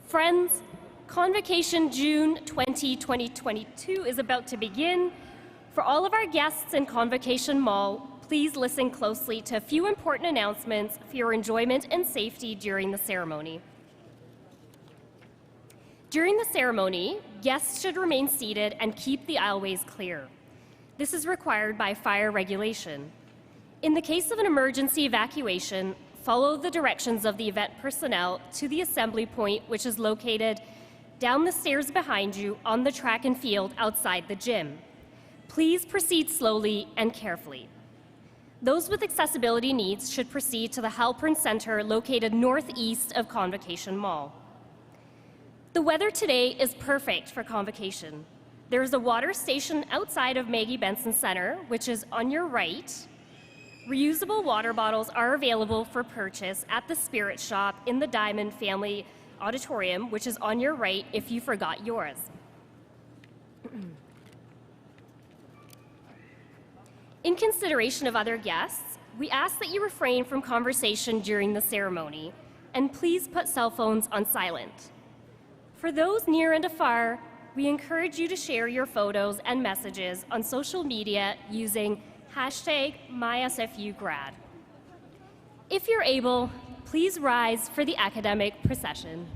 Friends, Convocation June 2022 is about to begin. For all of our guests in Convocation Mall, please listen closely to a few important announcements for your enjoyment and safety during the ceremony. During the ceremony, guests should remain seated and keep the aisleways clear. This is required by fire regulation. In the case of an emergency evacuation, follow the directions of the event personnel to the assembly point, which is located down the stairs behind you on the track and field outside the gym. Please proceed slowly and carefully. Those with accessibility needs should proceed to the Halpern Center located northeast of Convocation Mall. The weather today is perfect for Convocation. There is a water station outside of Maggie Benson Center, which is on your right. Reusable water bottles are available for purchase at the Spirit Shop in the Diamond Family Auditorium, which is on your right if you forgot yours. In consideration of other guests, we ask that you refrain from conversation during the ceremony, and please put cell phones on silent. For those near and afar, we encourage you to share your photos and messages on social media using #MySFUGrad. If you're able, please rise for the academic procession.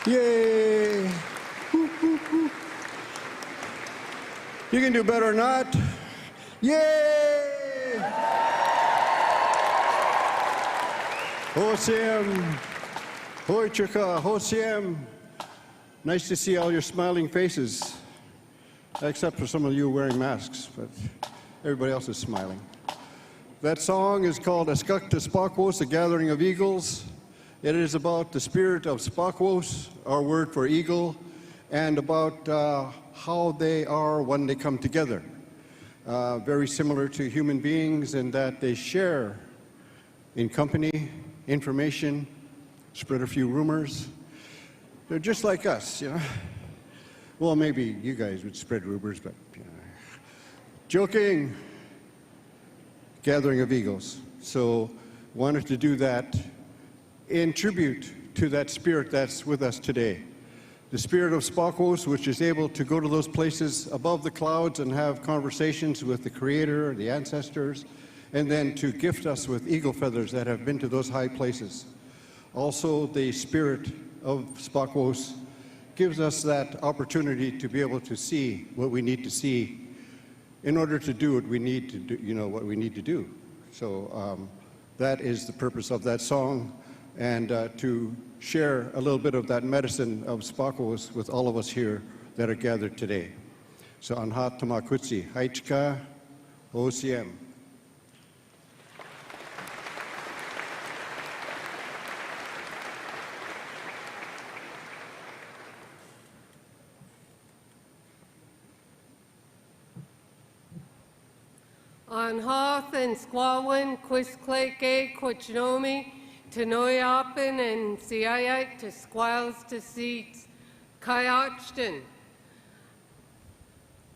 Yay! You can do better than that. Yay! Hosiem, Hoichika, Hosiem. Nice to see all your smiling faces, except for some of you wearing masks, but everybody else is smiling. That song is called Eskukta Spakos, a gathering of eagles. It is about the spirit of Spakos, our word for eagle, and about how they are when they come together. Very similar to human beings in that they share in company, information, spread a few rumors. They're just like us, you know. Well, maybe you guys would spread rumors, but you know. Joking. Gathering of eagles. So wanted to do that in tribute to that spirit that's with us today. The spirit of Spakos, which is able to go to those places above the clouds and have conversations with the Creator, the ancestors, and then to gift us with eagle feathers that have been to those high places. Also, the spirit of Spakos gives us that opportunity to be able to see what we need to see in order to do what we need to do, you know, what we need to do. So that is the purpose of that song, and to share a little bit of that medicine of Spakos with all of us here that are gathered today. So Anhat Tamakutsi, Haichka, Osiem. On Hoth and Squawin, Quisklake, Quachnomi, Tanoyapan, and Siayat to Squales to Seats, Kayachton.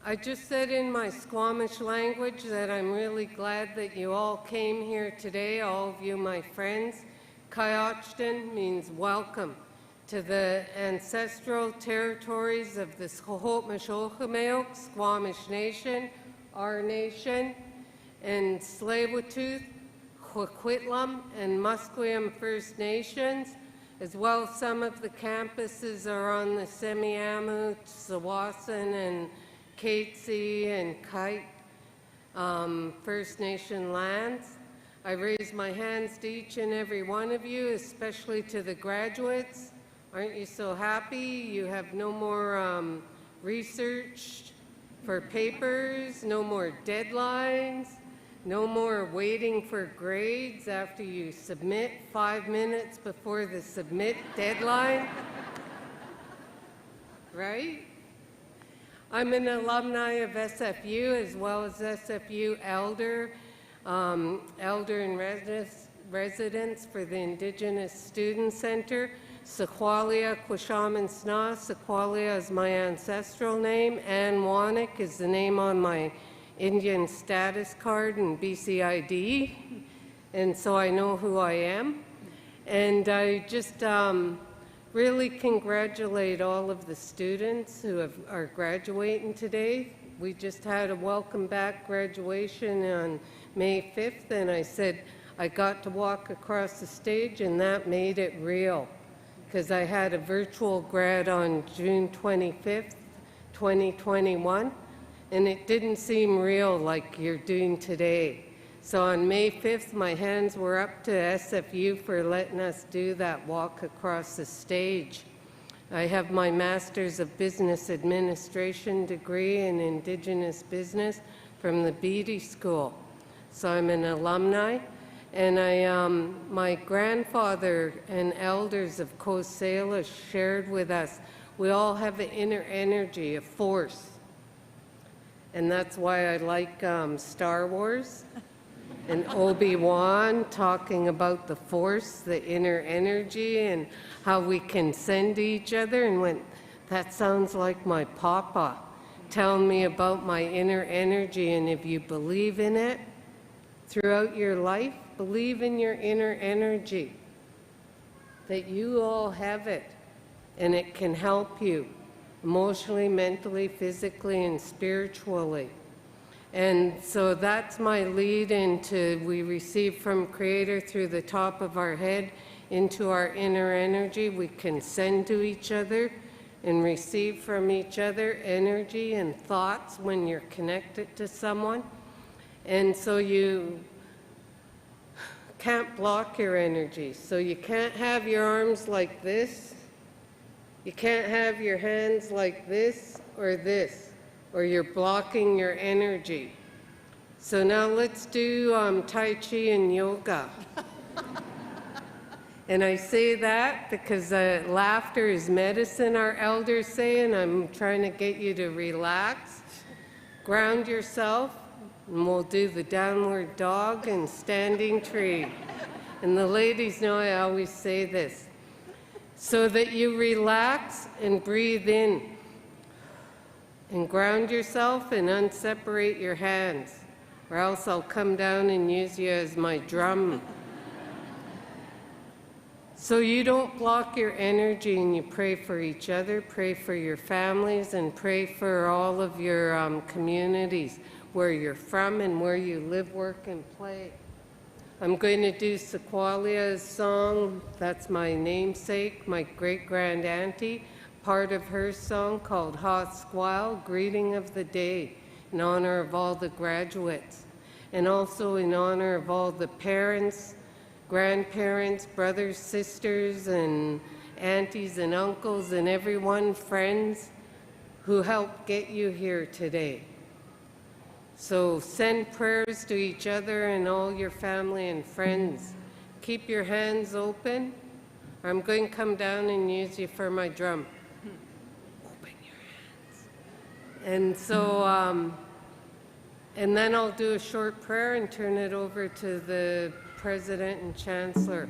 I just said in my Squamish language that I'm really glad that you all came here today, all of you, my friends. Kayachton means welcome to the ancestral territories of the Squamish Squamish Nation, our nation, and Tsleil-Waututh, Coquitlam, and Musqueam First Nations, as well as some of the campuses are on the Semiahmoo, Tsawwassen, and Katesy, and Kite First Nation lands. I raise my hands to each and every one of you, especially to the graduates. Aren't you so happy? You have no more research for papers, no more deadlines, no more waiting for grades after you submit 5 minutes before the submit deadline. Right? I'm an alumni of SFU as well as SFU elder in residence for the Indigenous Student Center. Sequalia Quishaman Sna. Sequalia is my ancestral name. Ann Wanik is the name on my Indian status card and BCID, and so I know who I am. And I just really congratulate all of the students who are graduating today. We just had a welcome back graduation on May 5th, and I said I got to walk across the stage, and that made it real, because I had a virtual grad on June 25th, 2021, and it didn't seem real like you're doing today. So on May 5th, my hands were up to SFU for letting us do that walk across the stage. I have my Master's of Business Administration degree in Indigenous Business from the Beatty School. So I'm an alumni, and my grandfather and elders of Coast Salish shared with us, we all have an inner energy, a force. And that's why I like Star Wars and Obi-Wan talking about the force, the inner energy, and how we can send each other. And went, that sounds like my papa telling me about my inner energy. And if you believe in it throughout your life, believe in your inner energy, that you all have it, and it can help you emotionally, mentally, physically, and spiritually. And so that's my lead into we receive from Creator through the top of our head into our inner energy. We can send to each other and receive from each other energy and thoughts when you're connected to someone. And so you can't block your energy. So you can't have your arms like this. You can't have your hands like this, or you're blocking your energy. So now let's do Tai Chi and yoga. And I say that because laughter is medicine, our elders say, and I'm trying to get you to relax, ground yourself, and we'll do the downward dog and standing tree. And the ladies know I always say this, so that you relax and breathe in and ground yourself and unseparate your hands, or else I'll come down and use you as my drum. So you don't block your energy, and you pray for each other, pray for your families, and pray for all of your communities, where you're from and where you live, work, and play. I'm going to do Sequalia's song. That's my namesake, my great-grand-auntie, part of her song called Ha Squal, Greeting of the Day, in honor of all the graduates, and also in honor of all the parents, grandparents, brothers, sisters, and aunties and uncles, and everyone, friends, who helped get you here today. So send prayers to each other and all your family and friends. Keep your hands open. I'm going to come down and use you for my drum. Open your hands. And so, and then I'll do a short prayer and turn it over to the President and Chancellor.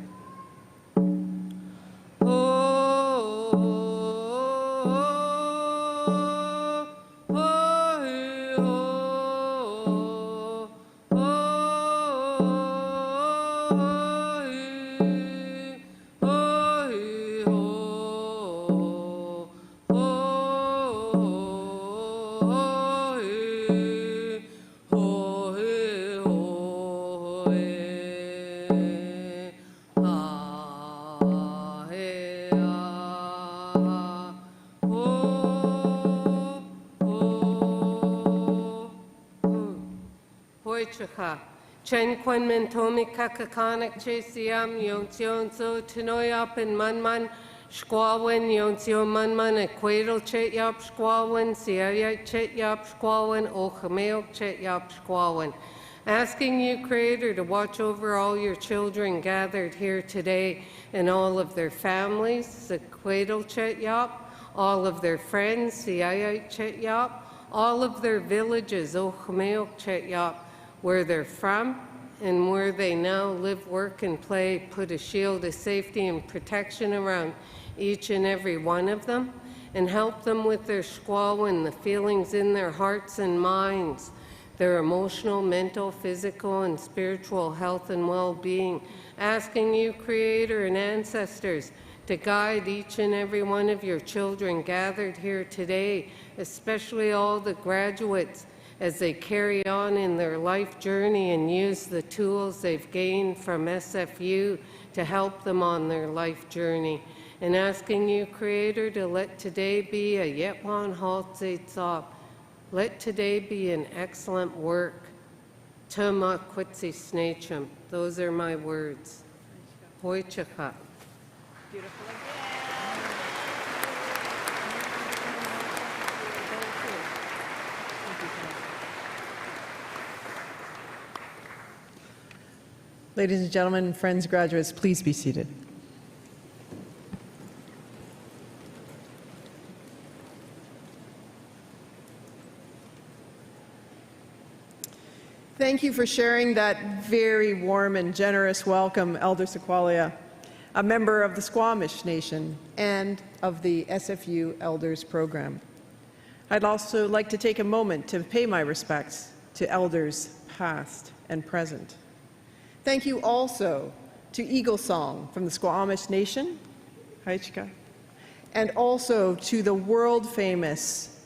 Chen Quan Mentomi Kakakanak Chesiam Yonsion So Tinoyap and Manman Squawen Yonsion Manman Equatal Chet Yap Squawen Siayat Chet Yap Squawen Ochameo Chet Yap Squawen. Asking you, Creator, to watch over all your children gathered here today and all of their families, Sequatal Chet Yap, all of their friends, Siayat Chet Yap, all of their villages, Ochameo Chet Yap, where they're from and where they now live, work, and play. Put a shield of safety and protection around each and every one of them, and help them with their squalwin, the feelings in their hearts and minds, their emotional, mental, physical, and spiritual health and well-being. Asking you, Creator and ancestors, to guide each and every one of your children gathered here today, especially all the graduates, as they carry on in their life journey and use the tools they've gained from SFU to help them on their life journey. And asking you, Creator, to let today be a Yetwan Haltze Tsop. Let today be an excellent work. Tuma Kwitsi Snachum. Those are my words. Hoichaka. Beautiful. Ladies and gentlemen, friends, graduates, please be seated. Thank you for sharing that very warm and generous welcome, Elder Sequalia, a member of the Squamish Nation and of the SFU Elders Program. I'd also like to take a moment to pay my respects to elders past and present. Thank you also to Eagle Song from the Squamish Nation, Haichika, and also to the world-famous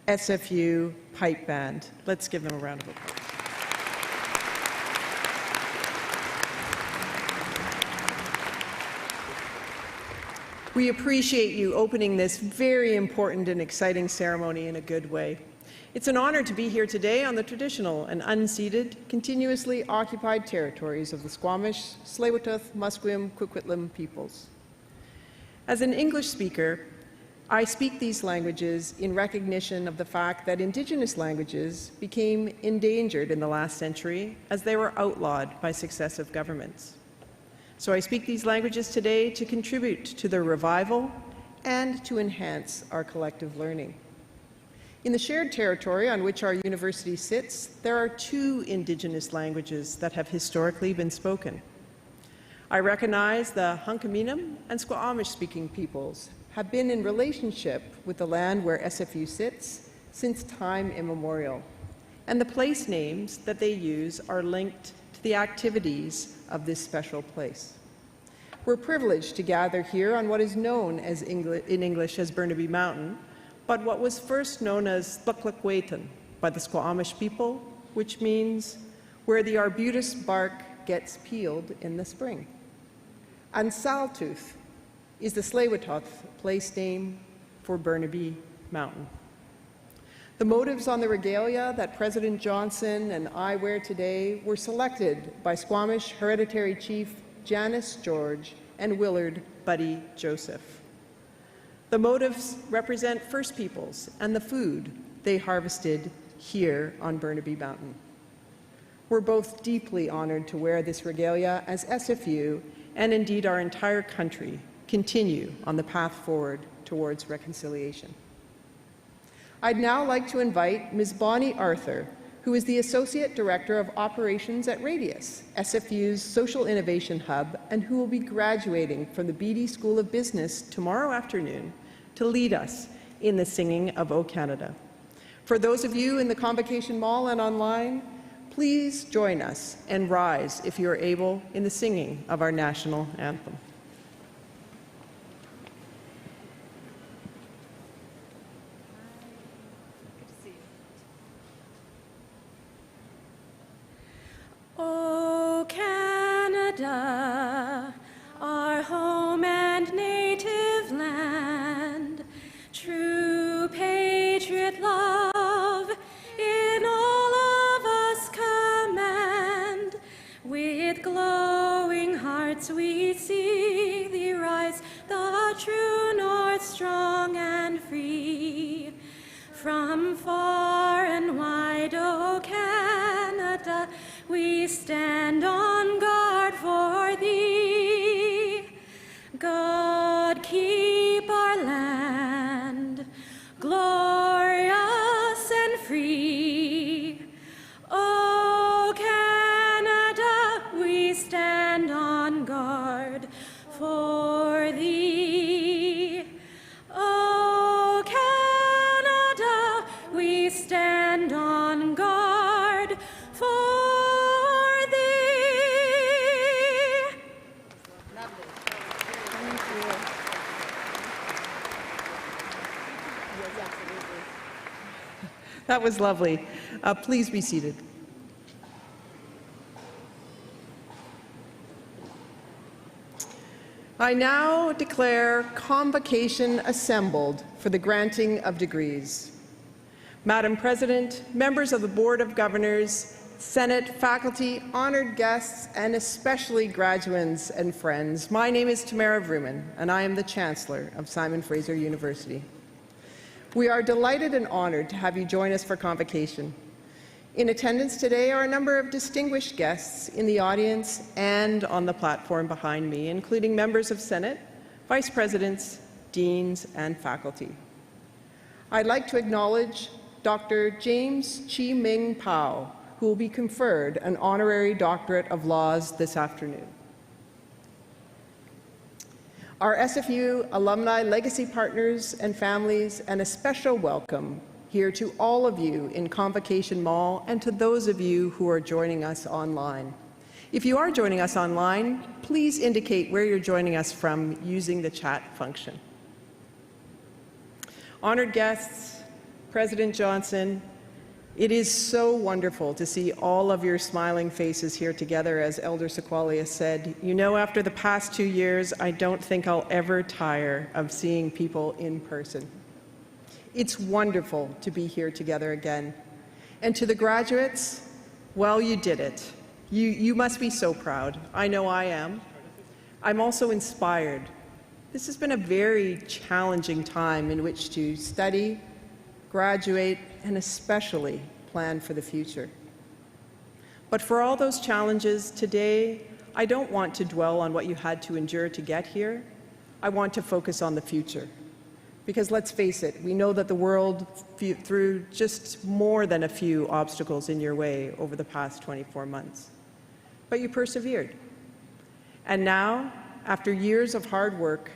SFU Pipe Band. Let's give them a round of applause. We appreciate you opening this very important and exciting ceremony in a good way. It's an honor to be here today on the traditional and unceded, continuously occupied territories of the Squamish, Tsleil-Waututh, Musqueam, Coquitlam peoples. As an English speaker, I speak these languages in recognition of the fact that Indigenous languages became endangered in the last century as they were outlawed by successive governments. So I speak these languages today to contribute to their revival and to enhance our collective learning. In the shared territory on which our university sits, there are two Indigenous languages that have historically been spoken. I recognize the Hunkaminam and Squamish-speaking peoples have been in relationship with the land where SFU sits since time immemorial, and the place names that they use are linked to the activities of this special place. We're privileged to gather here on what is known as in English as Burnaby Mountain, but what was first known as Tlaklakwetan by the Squamish people, which means where the arbutus bark gets peeled in the spring. And Saltooth is the Tsleil-Waututh place name for Burnaby Mountain. The motives on the regalia that President Johnson and I wear today were selected by Squamish Hereditary Chief Janice George and Willard Buddy Joseph. The motives represent First Peoples and the food they harvested here on Burnaby Mountain. We're both deeply honored to wear this regalia as SFU and indeed our entire country continue on the path forward towards reconciliation. I'd now like to invite Ms. Bonnie Arthur, who is the Associate Director of Operations at Radius, SFU's Social Innovation Hub, and who will be graduating from the Beatty School of Business tomorrow afternoon to lead us in the singing of O Canada. For those of you in the Convocation Mall and online, please join us and rise, if you are able, in the singing of our national anthem. O Canada, our home and native land, true patriot love in all of us command. With glowing hearts we see thee rise, the true north strong and free. From far and wide, O Canada, we stand on guard for thee. God keep our land glorious and free. O Canada, we stand on guard for thee. O Canada, we stand on guard for That was lovely. Please be seated. I now declare convocation assembled for the granting of degrees. Madam President, members of the Board of Governors, Senate, faculty, honored guests, and especially graduands and friends, my name is Tamara Vrooman, and I am the Chancellor of Simon Fraser University. We are delighted and honored to have you join us for convocation. In attendance today are a number of distinguished guests in the audience and on the platform behind me, including members of Senate, vice presidents, deans, and faculty. I'd like to acknowledge Dr. James Chi Ming Pao, who will be conferred an honorary doctorate of laws this afternoon. Our SFU alumni, legacy partners, and families, and a special welcome here to all of you in Convocation Mall and to those of you who are joining us online. If you are joining us online, please indicate where you're joining us from using the chat function. Honored guests, President Johnson, It is so wonderful to see all of your smiling faces here together, as Elder Sequalia said. You know, after the past 2 years, I don't think I'll ever tire of seeing people in person. It's wonderful to be here together again. And to the graduates, well, you did it. You must be so proud. I know I am. I'm also inspired. This has been a very challenging time in which to study, graduate, and especially plan for the future. But for all those challenges today, I don't want to dwell on what you had to endure to get here. I want to focus on the future. Because let's face it, we know that the world threw just more than a few obstacles in your way over the past 24 months. But you persevered. And now, after years of hard work,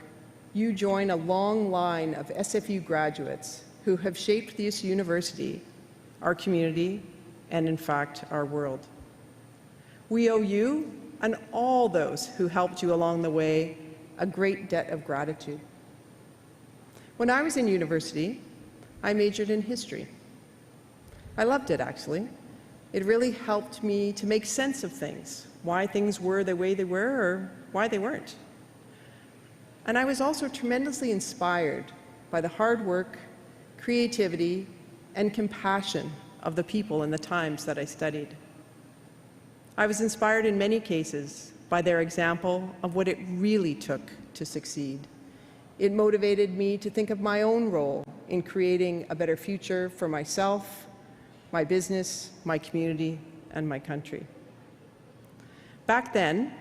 you join a long line of SFU graduates who have shaped this university, our community, and in fact, our world. We owe you and all those who helped you along the way a great debt of gratitude. When I was in university, I majored in history. I loved it, actually. It really helped me to make sense of things, why things were the way they were or why they weren't. And I was also tremendously inspired by the hard work, creativity, and compassion of the people in the times that I studied. I was inspired in many cases by their example of what it really took to succeed. It motivated me to think of my own role in creating a better future for myself, my business, my community, and my country. Back then,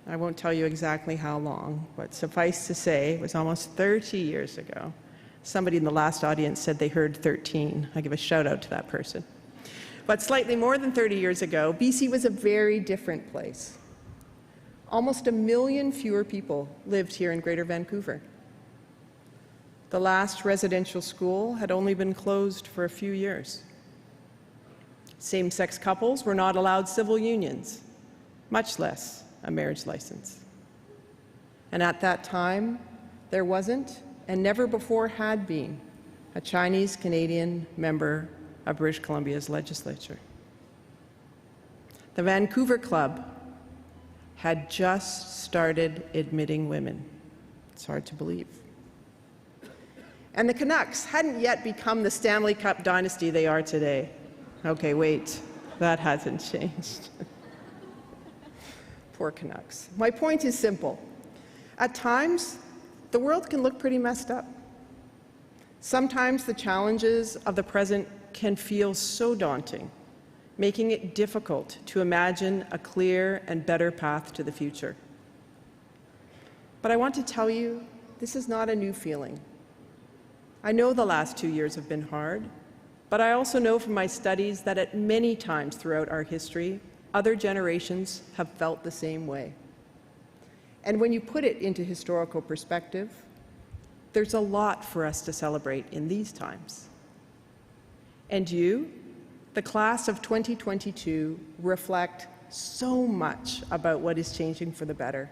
I won't tell you exactly how long, but suffice to say, it was almost 30 years ago. Somebody in the last audience said they heard 13. I give a shout out to that person. But slightly more than 30 years ago, BC was a very different place. Almost 1 million fewer people lived here in Greater Vancouver. The last residential school had only been closed for a few years. Same-sex couples were not allowed civil unions, much less a marriage license. And at that time, there wasn't, and never before had been, a Chinese-Canadian member of British Columbia's legislature. The Vancouver Club had just started admitting women. It's hard to believe. And the Canucks hadn't yet become the Stanley Cup dynasty they are today. Okay, wait, that hasn't changed. Poor Canucks. My point is simple. At times, the world can look pretty messed up. Sometimes the challenges of the present can feel so daunting, making it difficult to imagine a clear and better path to the future. But I want to tell you, this is not a new feeling. I know the last 2 years have been hard, but I also know from my studies that at many times throughout our history, other generations have felt the same way. And when you put it into historical perspective, there's a lot for us to celebrate in these times. And you, the class of 2022, reflect so much about what is changing for the better.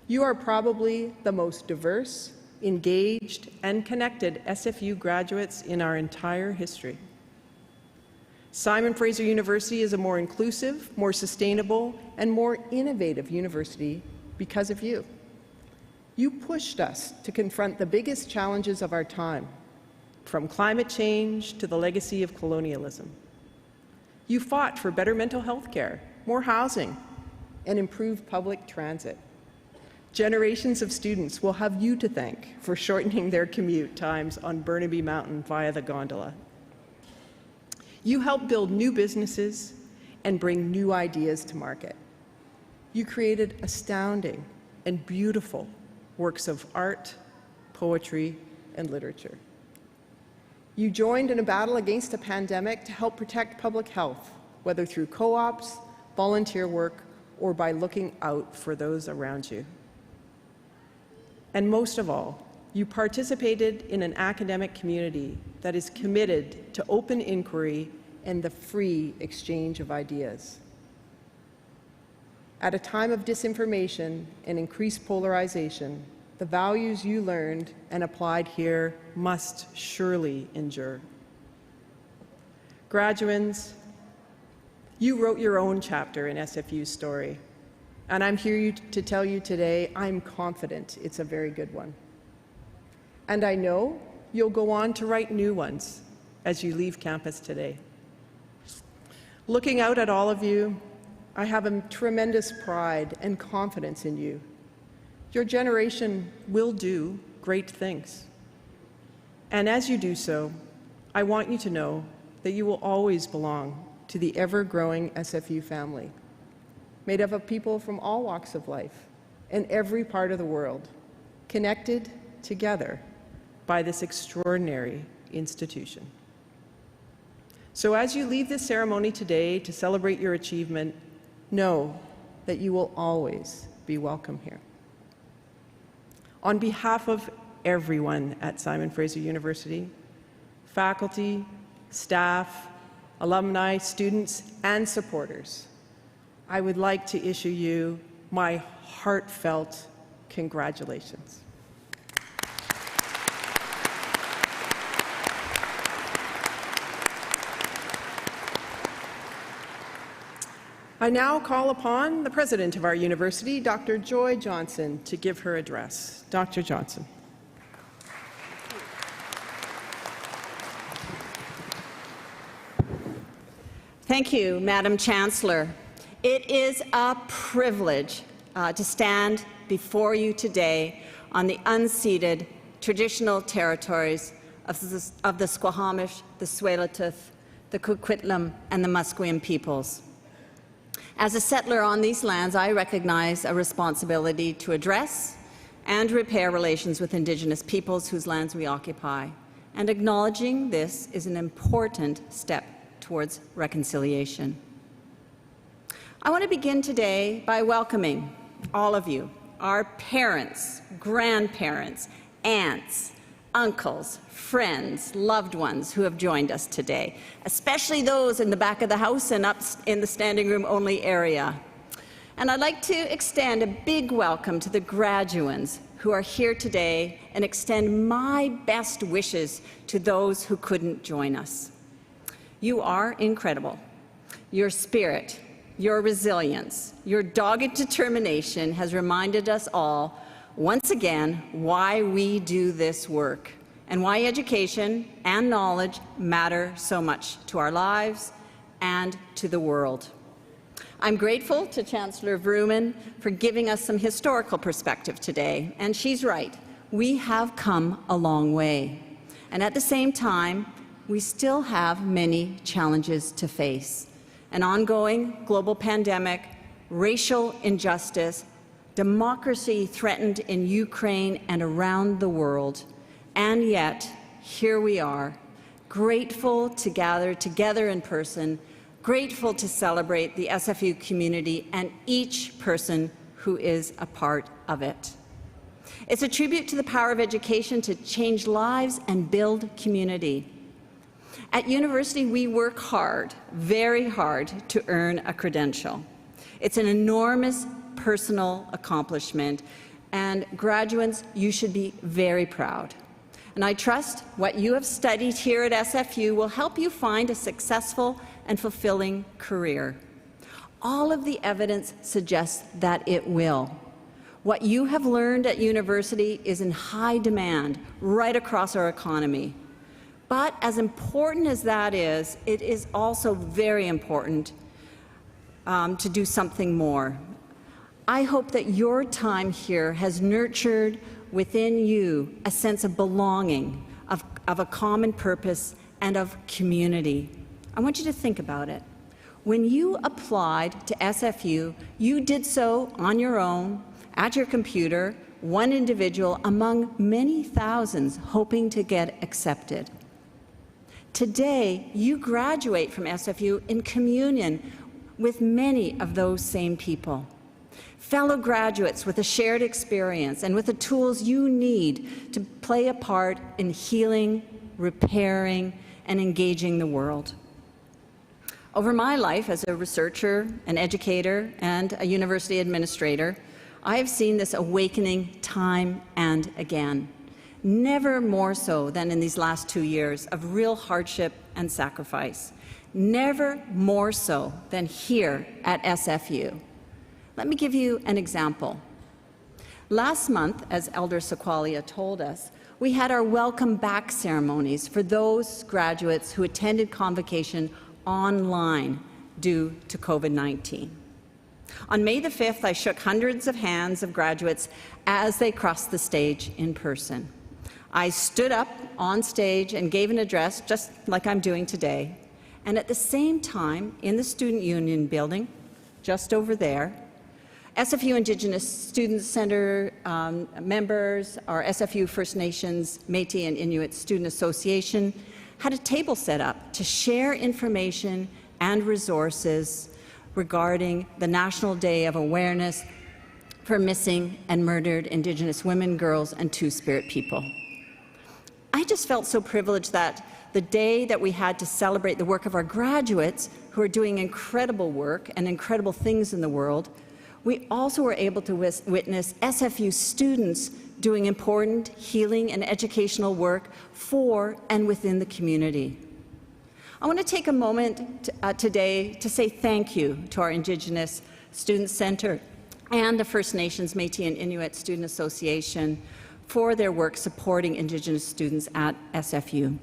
You are probably the most diverse, engaged, and connected SFU graduates in our entire history. Simon Fraser University is a more inclusive, more sustainable, and more innovative university because of you. You pushed us to confront the biggest challenges of our time, from climate change to the legacy of colonialism. You fought for better mental health care, more housing, and improved public transit. Generations of students will have you to thank for shortening their commute times on Burnaby Mountain via the gondola. You helped build new businesses and bring new ideas to market. You created astounding and beautiful works of art, poetry, and literature. You joined in a battle against a pandemic to help protect public health, whether through co-ops, volunteer work, or by looking out for those around you. And most of all, you participated in an academic community that is committed to open inquiry and the free exchange of ideas. At a time of disinformation and increased polarization, the values you learned and applied here must surely endure. Graduands, you wrote your own chapter in SFU's story, and I'm here to tell you today I'm confident it's a very good one. And I know you'll go on to write new ones as you leave campus today. Looking out at all of you, I have a tremendous pride and confidence in you. Your generation will do great things. And as you do so, I want you to know that you will always belong to the ever-growing SFU family, made up of people from all walks of life and every part of the world, connected together by this extraordinary institution. So as you leave this ceremony today to celebrate your achievement, know that you will always be welcome here. On behalf of everyone at Simon Fraser University, faculty, staff, alumni, students, and supporters, I would like to issue you my heartfelt congratulations. I now call upon the president of our university, Dr. Joy Johnson, to give her address. Dr. Johnson. Thank you, Madam Chancellor. It is a privilege to stand before you today on the unceded traditional territories of the Squamish, the Tsleil-Waututh, the Coquitlam, and the Musqueam peoples. As a settler on these lands, I recognize a responsibility to address and repair relations with Indigenous peoples whose lands we occupy, and acknowledging this is an important step towards reconciliation. I want to begin today by welcoming all of you, our parents, grandparents, aunts, uncles, friends, loved ones who have joined us today, especially those in the back of the house and up in the standing room only area. And I'd like to extend a big welcome to the graduands who are here today and extend my best wishes to those who couldn't join us. You are incredible. Your spirit, your resilience, your dogged determination has reminded us all once again why we do this work and why education and knowledge matter so much to our lives and to the world. I'm grateful to Chancellor Vrooman for giving us some historical perspective today, and she's right. We have come a long way, and at the same time, we still have many challenges to face. An ongoing global pandemic, racial injustice, democracy threatened in Ukraine and around the world, and yet, here we are, grateful to gather together in person, grateful to celebrate the SFU community and each person who is a part of it. It's a tribute to the power of education to change lives and build community. At university, we work hard, very hard, to earn a credential. It's an enormous personal accomplishment, and graduates, you should be very proud. And I trust what you have studied here at SFU will help you find a successful and fulfilling career. All of the evidence suggests that it will. What you have learned at university is in high demand right across our economy. But as important as that is, it is also very important to do something more. I hope that your time here has nurtured within you a sense of belonging, of a common purpose, and of community. I want you to think about it. When you applied to SFU, you did so on your own, at your computer, one individual among many thousands hoping to get accepted. Today, you graduate from SFU in communion with many of those same people. Fellow graduates with a shared experience and with the tools you need to play a part in healing, repairing, and engaging the world. Over my life as a researcher, an educator, and a university administrator, I have seen this awakening time and again, never more so than in these last 2 years of real hardship and sacrifice. never more so than here at SFU. Let me give you an example. Last month, as Elder Sequalia told us, we had our welcome back ceremonies for those graduates who attended Convocation online due to COVID-19. On May the 5th, I shook hundreds of hands of graduates as they crossed the stage in person. I stood up on stage and gave an address, just like I'm doing today, and at the same time, in the Student Union building, just over there, SFU Indigenous Student Centre members, our SFU First Nations, Métis and Inuit Student Association had a table set up to share information and resources regarding the National Day of Awareness for Missing and Murdered Indigenous Women, Girls, and Two-Spirit people. I just felt so privileged that the day that we had to celebrate the work of our graduates, who are doing incredible work and incredible things in the world, we also were able to witness SFU students doing important healing and educational work for and within the community. I want to take a moment today to say thank you to our Indigenous Student Centre and the First Nations, Métis and Inuit Student Association for their work supporting Indigenous students at SFU.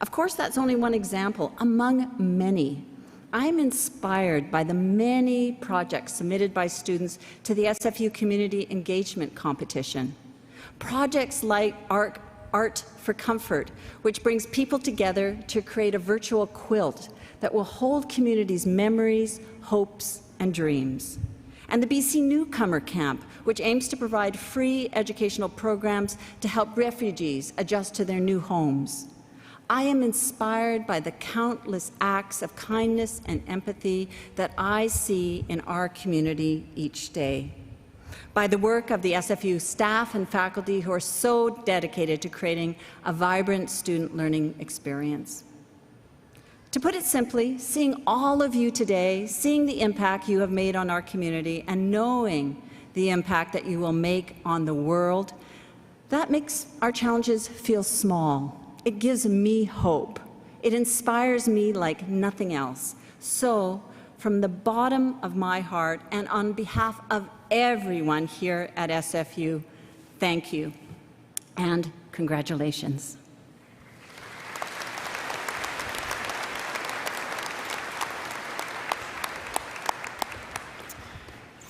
Of course, that's only one example among many. I am inspired by the many projects submitted by students to the SFU Community Engagement Competition. Projects like Art for Comfort, which brings people together to create a virtual quilt that will hold communities' memories, hopes, and dreams. And the BC Newcomer Camp, which aims to provide free educational programs to help refugees adjust to their new homes. I am inspired by the countless acts of kindness and empathy that I see in our community each day, by the work of the SFU staff and faculty who are so dedicated to creating a vibrant student learning experience. To put it simply, seeing all of you today, seeing the impact you have made on our community, and knowing the impact that you will make on the world, that makes our challenges feel small. It gives me hope. It inspires me like nothing else. So, from the bottom of my heart and on behalf of everyone here at SFU, thank you and congratulations.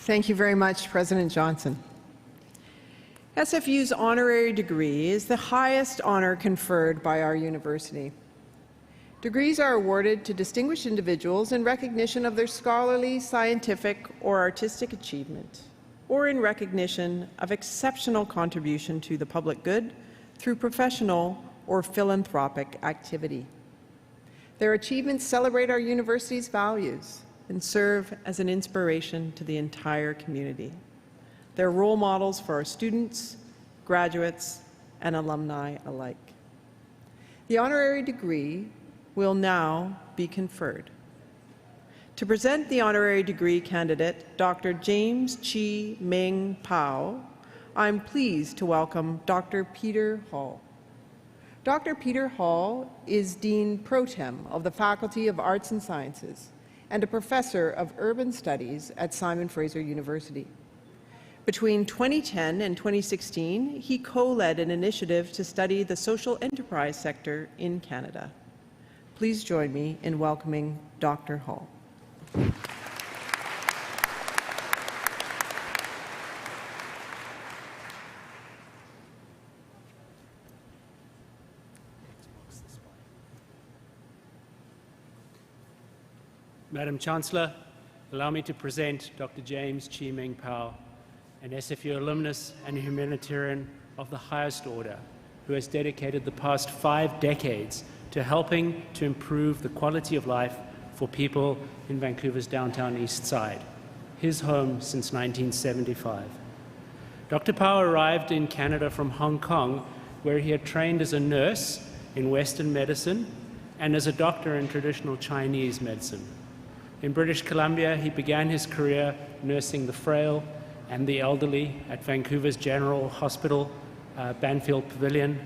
Thank you very much, President Johnson. SFU's honorary degree is the highest honor conferred by our university. Degrees are awarded to distinguished individuals in recognition of their scholarly, scientific, or artistic achievement, or in recognition of exceptional contribution to the public good through professional or philanthropic activity. Their achievements celebrate our university's values and serve as an inspiration to the entire community. They're role models for our students, graduates, and alumni alike. The honorary degree will now be conferred. To present the honorary degree candidate, Dr. James Chi Ming Pao, I'm pleased to welcome Dr. Peter Hall. Dr. Peter Hall is Dean Pro Tem of the Faculty of Arts and Sciences and a Professor of Urban Studies at Simon Fraser University. Between 2010 and 2016, he co-led an initiative to study the social enterprise sector in Canada. Please join me in welcoming Dr. Hall. Madam Chancellor, allow me to present Dr. James Chi Ming Pao, an SFU alumnus and a humanitarian of the highest order, who has dedicated the past 5 decades to helping to improve the quality of life for people in Vancouver's downtown east side, his home since 1975. Dr. Pao arrived in Canada from Hong Kong, where he had trained as a nurse in Western medicine and as a doctor in traditional Chinese medicine. In British Columbia, he began his career nursing the frail and the elderly at Vancouver's General Hospital, Banfield Pavilion,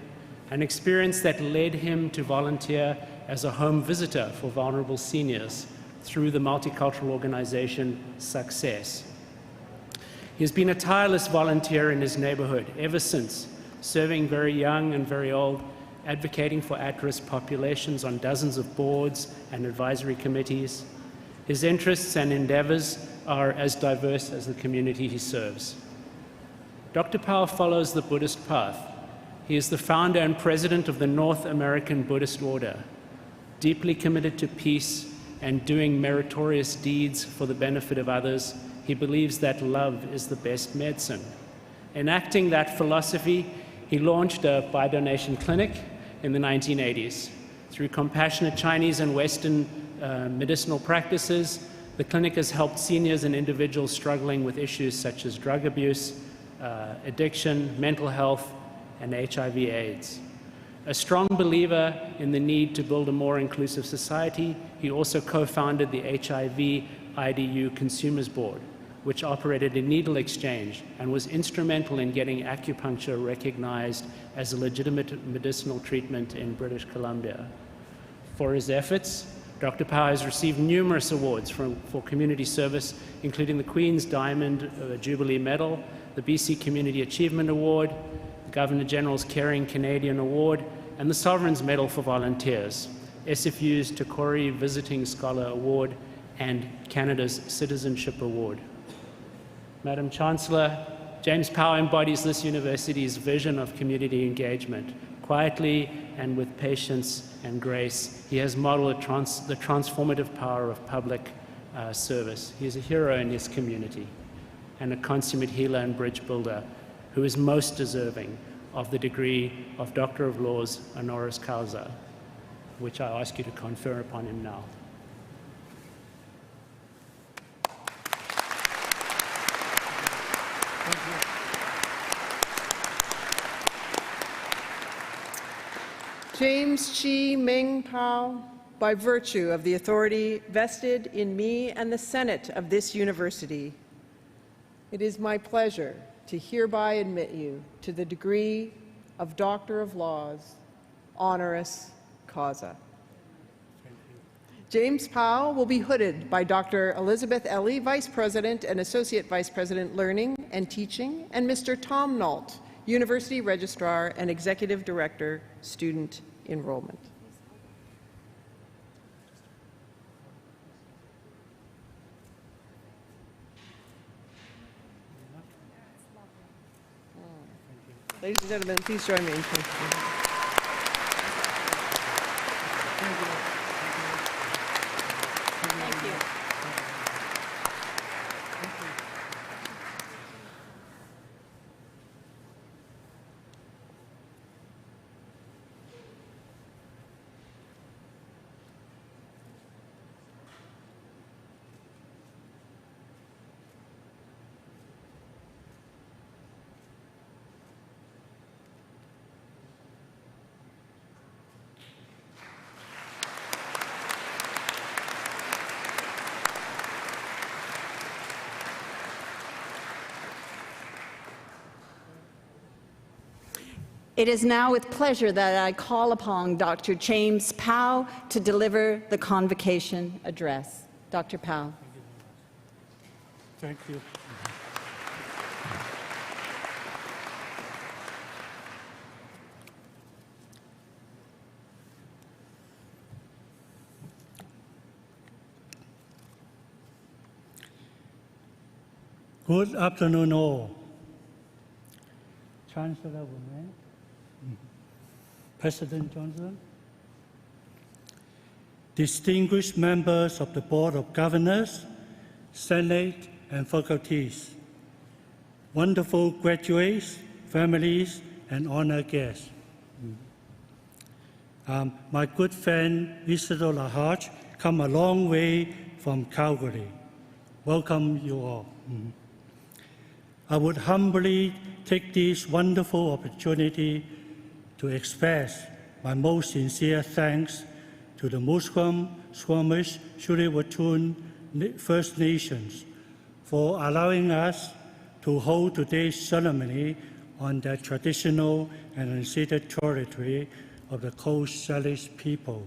an experience that led him to volunteer as a home visitor for vulnerable seniors through the multicultural organization Success. He has been a tireless volunteer in his neighborhood ever since, serving very young and very old, advocating for at-risk populations on dozens of boards and advisory committees. His interests and endeavors are as diverse as the community he serves. Dr. Powell follows the Buddhist path. He is the founder and president of the North American Buddhist Order, deeply committed to peace and doing meritorious deeds for the benefit of others. He believes that love is the best medicine. Enacting that philosophy, he launched a bi-donation clinic in the 1980s. Through compassionate Chinese and Western medicinal practices, the clinic has helped seniors and individuals struggling with issues such as drug abuse, addiction, mental health, and HIV/AIDS. A strong believer in the need to build a more inclusive society, he also co-founded the HIV IDU Consumers Board, which operated a needle exchange and was instrumental in getting acupuncture recognized as a legitimate medicinal treatment in British Columbia. For his efforts, Dr. Powell has received numerous awards for community service, including the Queen's Diamond Jubilee Medal, the BC Community Achievement Award, the Governor-General's Caring Canadian Award, and the Sovereign's Medal for Volunteers, SFU's Tokori Visiting Scholar Award, and Canada's Citizenship Award. Madam Chancellor, James Powell embodies this university's vision of community engagement. Quietly and with patience and grace, he has modeled the transformative power of public service. He is a hero in his community and a consummate healer and bridge builder who is most deserving of the degree of Doctor of Laws honoris causa, which I ask you to confer upon him now. James Chi Ming Powell, by virtue of the authority vested in me and the Senate of this university, it is my pleasure to hereby admit you to the degree of Doctor of Laws, honoris causa. James Powell will be hooded by Dr. Elizabeth Ellie, Vice President and Associate Vice President Learning and Teaching, and Mr. Tom Nault, University Registrar and Executive Director, Student Enrollment. Ladies and gentlemen, please join me in thanking. It is now with pleasure that I call upon Dr. James Powell to deliver the Convocation Address. Dr. Powell. Thank you. Good afternoon all. Chancellor Vrooman, President Johnson, distinguished members of the Board of Governors, Senate, and faculties, wonderful graduates, families, and honored guests. My good friend Isidore Lahaj come a long way from Calgary. Welcome you all. I would humbly take this wonderful opportunity to express my most sincere thanks to the Musqueam, Squamish, Tsleil-Waututh First Nations for allowing us to hold today's ceremony on their traditional and unceded territory of the Coast Salish people.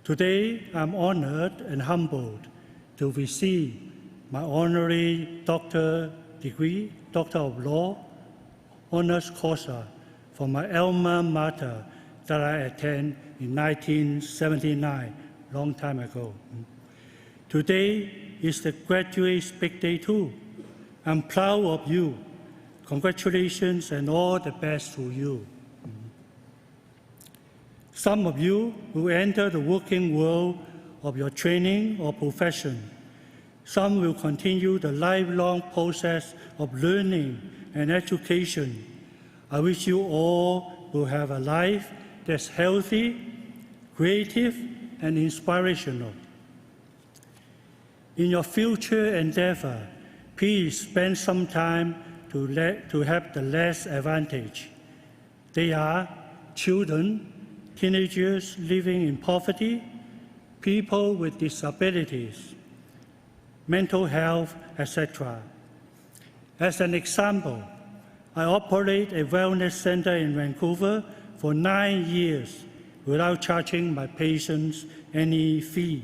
Today, I'm honored and humbled to receive my honorary doctor degree, Doctor of Law, honors causa from my alma mater that I attended in 1979, long time ago. Today is the graduate's big day too. I'm proud of you. Congratulations and all the best to you. Some of you will enter the working world of your training or profession. Some will continue the lifelong process of learning and education. I wish you all will have a life that's healthy, creative, and inspirational. In your future endeavor, please spend some time to have the less advantage. They are children, teenagers living in poverty, people with disabilities, mental health, etc. As an example, I operate a wellness center in Vancouver for 9 years without charging my patients any fee.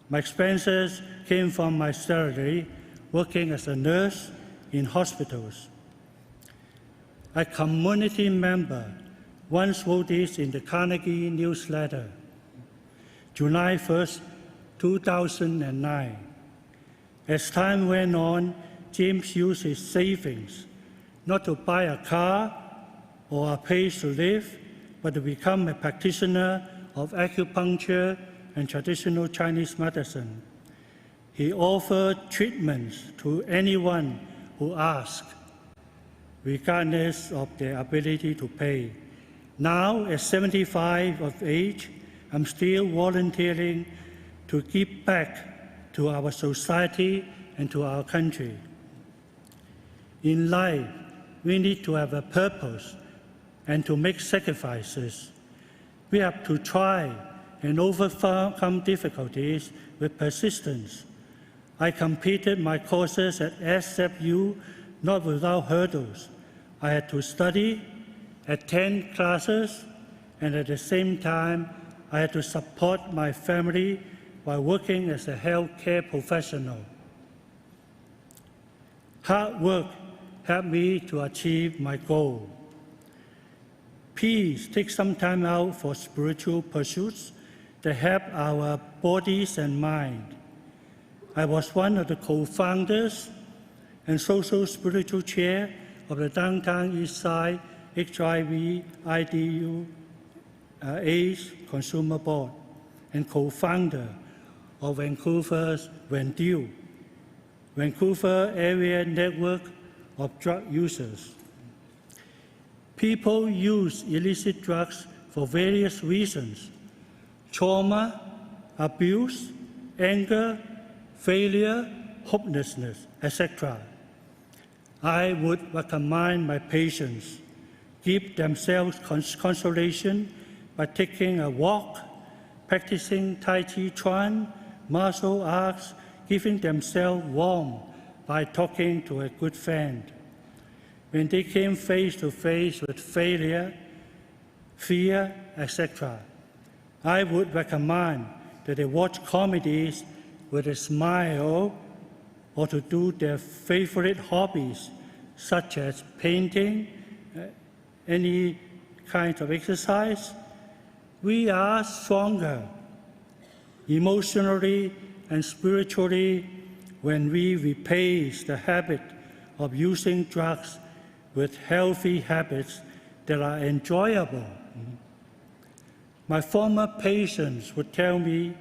My expenses came from my salary working as a nurse in hospitals. A community member once wrote this in the Carnegie newsletter, July 1st, 2009. As time went on, James used his savings not to buy a car or a place to live, but to become a practitioner of acupuncture and traditional Chinese medicine. He offered treatments to anyone who asked, regardless of their ability to pay. Now, at 75 of age, I'm still volunteering to give back to our society and to our country. In life, we need to have a purpose and to make sacrifices. We have to try and overcome difficulties with persistence. I completed my courses at SFU not without hurdles. I had to study, attend classes, and at the same time, I had to support my family while working as a healthcare professional. Hard work helped me to achieve my goal. Please take some time out for spiritual pursuits that help our bodies and mind. I was one of the co-founders and social spiritual chair of the Downtown East Side HIV/IDU AIDS Consumer Board and co-founder of Vancouver's VANDU, Vancouver Area Network of Drug Users. People use illicit drugs for various reasons: trauma, abuse, anger, failure, hopelessness, etc. I would recommend my patients give themselves consolation by taking a walk, practicing Tai Chi Chuan, martial arts, giving themselves warmth by talking to a good friend. When they came face to face with failure, fear, etc., I would recommend that they watch comedies with a smile or to do their favorite hobbies, such as painting, any kind of exercise. We are stronger emotionally and spiritually when we replace the habit of using drugs with healthy habits that are enjoyable. My former patients would tell me,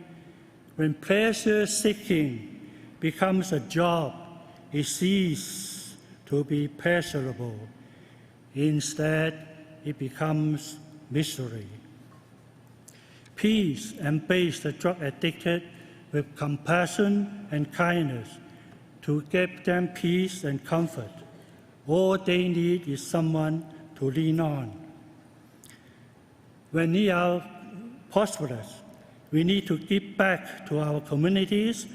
when pleasure-seeking becomes a job, it ceases to be pleasurable. Instead, it becomes misery. Please embrace the drug addicted with compassion and kindness to give them peace and comfort. All they need is someone to lean on. When we are prosperous, we need to give back to our communities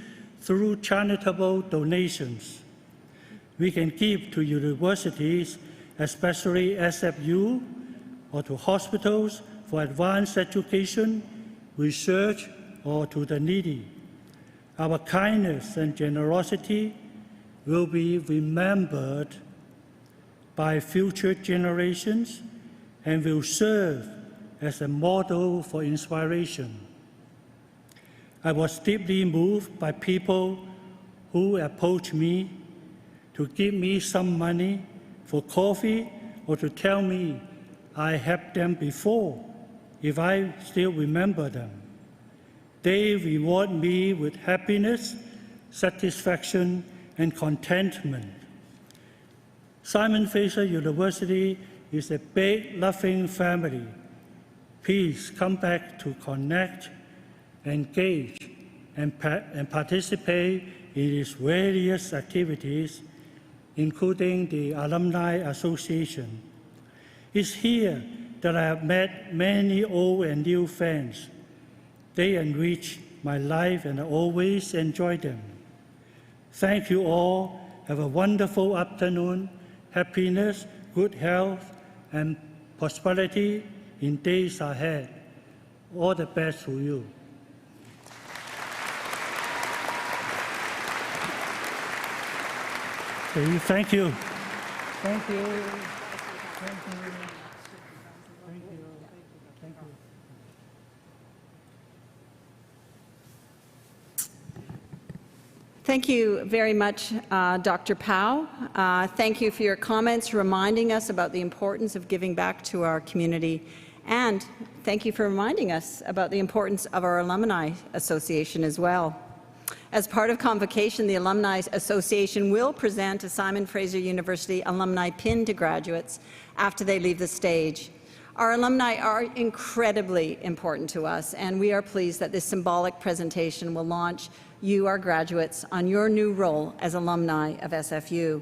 through charitable donations. We can give to universities, especially SFU, or to hospitals for advanced education, research, or to the needy. Our kindness and generosity will be remembered by future generations and will serve as a model for inspiration. I was deeply moved by people who approached me to give me some money for coffee or to tell me I helped them before, if I still remember them. They reward me with happiness, satisfaction, and contentment. Simon Fraser University is a big, loving family. Please come back to connect, engage, and participate in its various activities, including the Alumni Association. It's here that I have met many old and new friends. They enrich my life and I always enjoy them. Thank you all. Have a wonderful afternoon. Happiness, good health, and prosperity in days ahead. All the best to you. Okay, thank you. Thank you. Thank you. Thank you. Thank you. Thank you very much, Dr. Pao. Thank you for your comments, reminding us about the importance of giving back to our community. And thank you for reminding us about the importance of our Alumni Association as well. As part of Convocation, the Alumni Association will present a Simon Fraser University alumni pin to graduates after they leave the stage. Our alumni are incredibly important to us, and we are pleased that this symbolic presentation will launch you, our graduates, on your new role as alumni of SFU.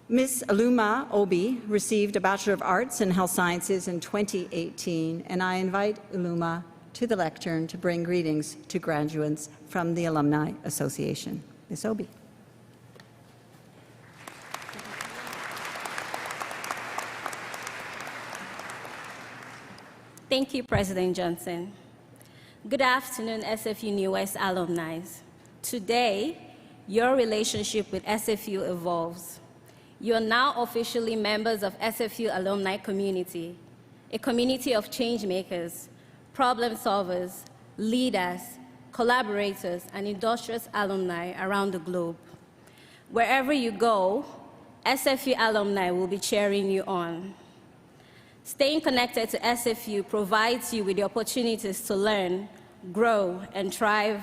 Ms. Aluma Obi received a Bachelor of Arts in Health Sciences in 2018, and I invite Aluma to the lectern to bring greetings to graduates from the Alumni Association. Ms. Obi. Thank you, President Johnson. Good afternoon, SFU New West alumni. Today, your relationship with SFU evolves. You are now officially members of SFU alumni community, a community of change makers, problem solvers, leaders, collaborators, and industrious alumni around the globe. Wherever you go, SFU alumni will be cheering you on. Staying connected to SFU provides you with the opportunities to learn, grow, and thrive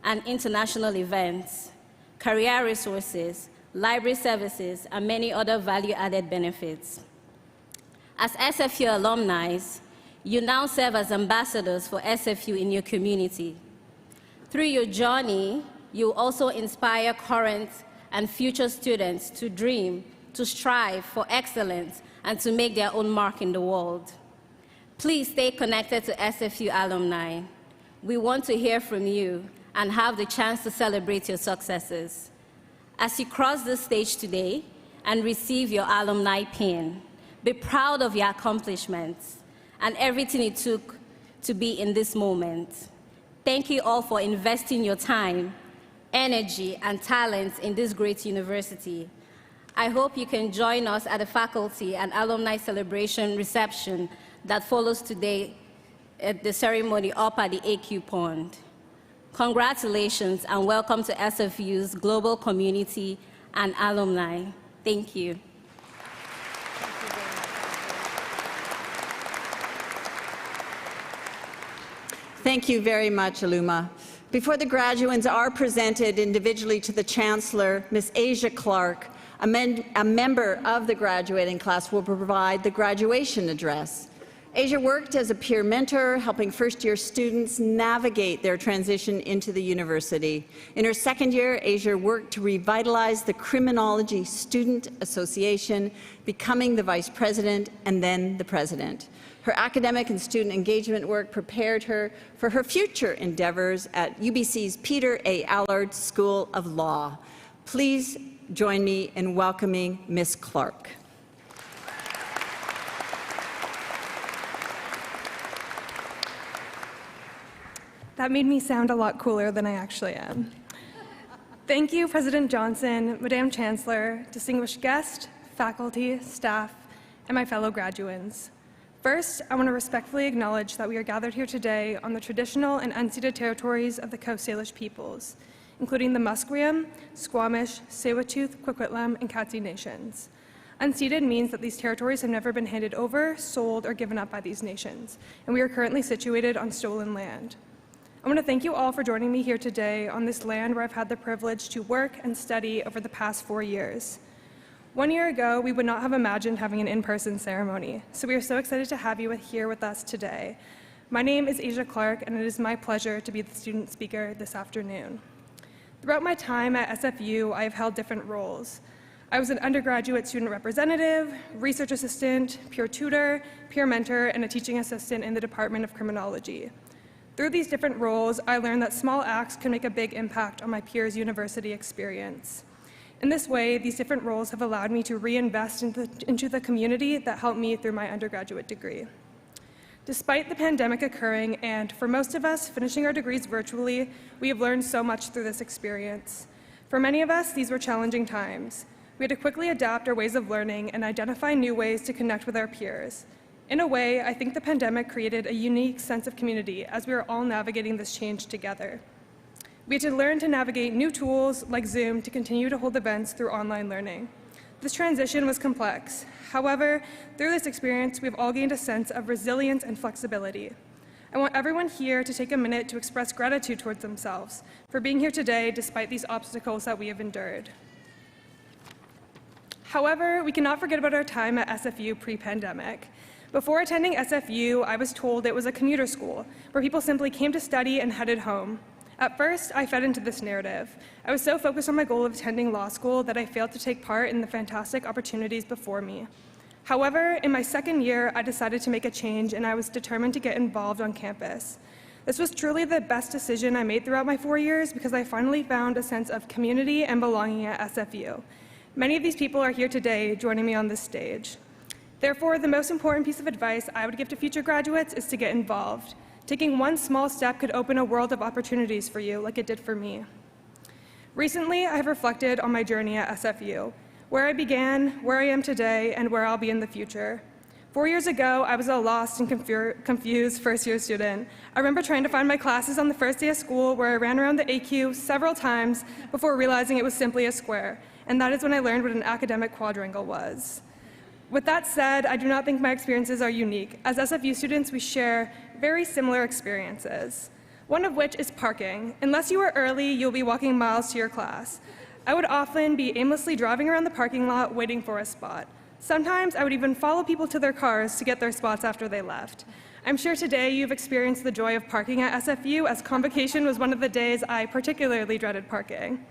at international events, career resources, library services, and many other value-added benefits. As SFU alumni, you now serve as ambassadors for SFU in your community. Through your journey, you also inspire current and future students to dream, to strive for excellence, and to make their own mark in the world. Please stay connected to SFU alumni. We want to hear from you and have the chance to celebrate your successes. As you cross the stage today and receive your alumni pin, be proud of your accomplishments and everything it took to be in this moment. Thank you all for investing your time, energy, and talents in this great university. I hope you can join us at the faculty and alumni celebration reception that follows today at the ceremony up at the AQ Pond. Congratulations and welcome to SFU's global community and alumni. Thank you. Thank you very much, Aluma. Before the graduands are presented individually to the Chancellor, Ms. Asia Clark, a member of the graduating class, will provide the graduation address. Asia worked as a peer mentor, helping first-year students navigate their transition into the university. In her second year, Asia worked to revitalize the Criminology Student Association, becoming the vice president and then the president. Her academic and student engagement work prepared her for her future endeavors at UBC's Peter A. Allard School of Law. Please join me in welcoming Ms. Clark. That made me sound a lot cooler than I actually am. Thank you, President Johnson, Madam Chancellor, distinguished guests, faculty, staff, and my fellow graduands. First, I want to respectfully acknowledge that we are gathered here today on the traditional and unceded territories of the Coast Salish peoples, including the Musqueam, Squamish, Tsleil-Waututh, Coquitlam, and Katzie nations. Unceded means that these territories have never been handed over, sold, or given up by these nations, and we are currently situated on stolen land. I want to thank you all for joining me here today on this land where I've had the privilege to work and study over the past 4 years. 1 year ago, we would not have imagined having an in-person ceremony, so we are so excited to have you here with us today. My name is Asia Clark, and it is my pleasure to be the student speaker this afternoon. Throughout my time at SFU, I have held different roles. I was an undergraduate student representative, research assistant, peer tutor, peer mentor, and a teaching assistant in the Department of Criminology. Through these different roles, I learned that small acts can make a big impact on my peers' university experience. In this way, these different roles have allowed me to reinvest into the community that helped me through my undergraduate degree. Despite the pandemic occurring, and for most of us finishing our degrees virtually, we have learned so much through this experience. For many of us, these were challenging times. We had to quickly adapt our ways of learning and identify new ways to connect with our peers. In a way, I think the pandemic created a unique sense of community as we were all navigating this change together. We had to learn to navigate new tools like Zoom to continue to hold events through online learning. This transition was complex. However, through this experience, we've all gained a sense of resilience and flexibility. I want everyone here to take a minute to express gratitude towards themselves for being here today despite these obstacles that we have endured. However, we cannot forget about our time at SFU pre-pandemic. Before attending SFU, I was told it was a commuter school, where people simply came to study and headed home. At first, I fed into this narrative. I was so focused on my goal of attending law school that I failed to take part in the fantastic opportunities before me. However, in my second year, I decided to make a change, and I was determined to get involved on campus. This was truly the best decision I made throughout my 4 years because I finally found a sense of community and belonging at SFU. Many of these people are here today joining me on this stage. Therefore, the most important piece of advice I would give to future graduates is to get involved. Taking one small step could open a world of opportunities for you, like it did for me. Recently, I have reflected on my journey at SFU, where I began, where I am today, and where I'll be in the future. 4 years ago, I was a lost and confused first-year student. I remember trying to find my classes on the first day of school, where I ran around the AQ several times before realizing it was simply a square. And that is when I learned what an academic quadrangle was. With that said, I do not think my experiences are unique. As SFU students, we share very similar experiences, one of which is parking. Unless you are early, you'll be walking miles to your class. I would often be aimlessly driving around the parking lot waiting for a spot. Sometimes I would even follow people to their cars to get their spots after they left. I'm sure today you've experienced the joy of parking at SFU, as Convocation was one of the days I particularly dreaded parking.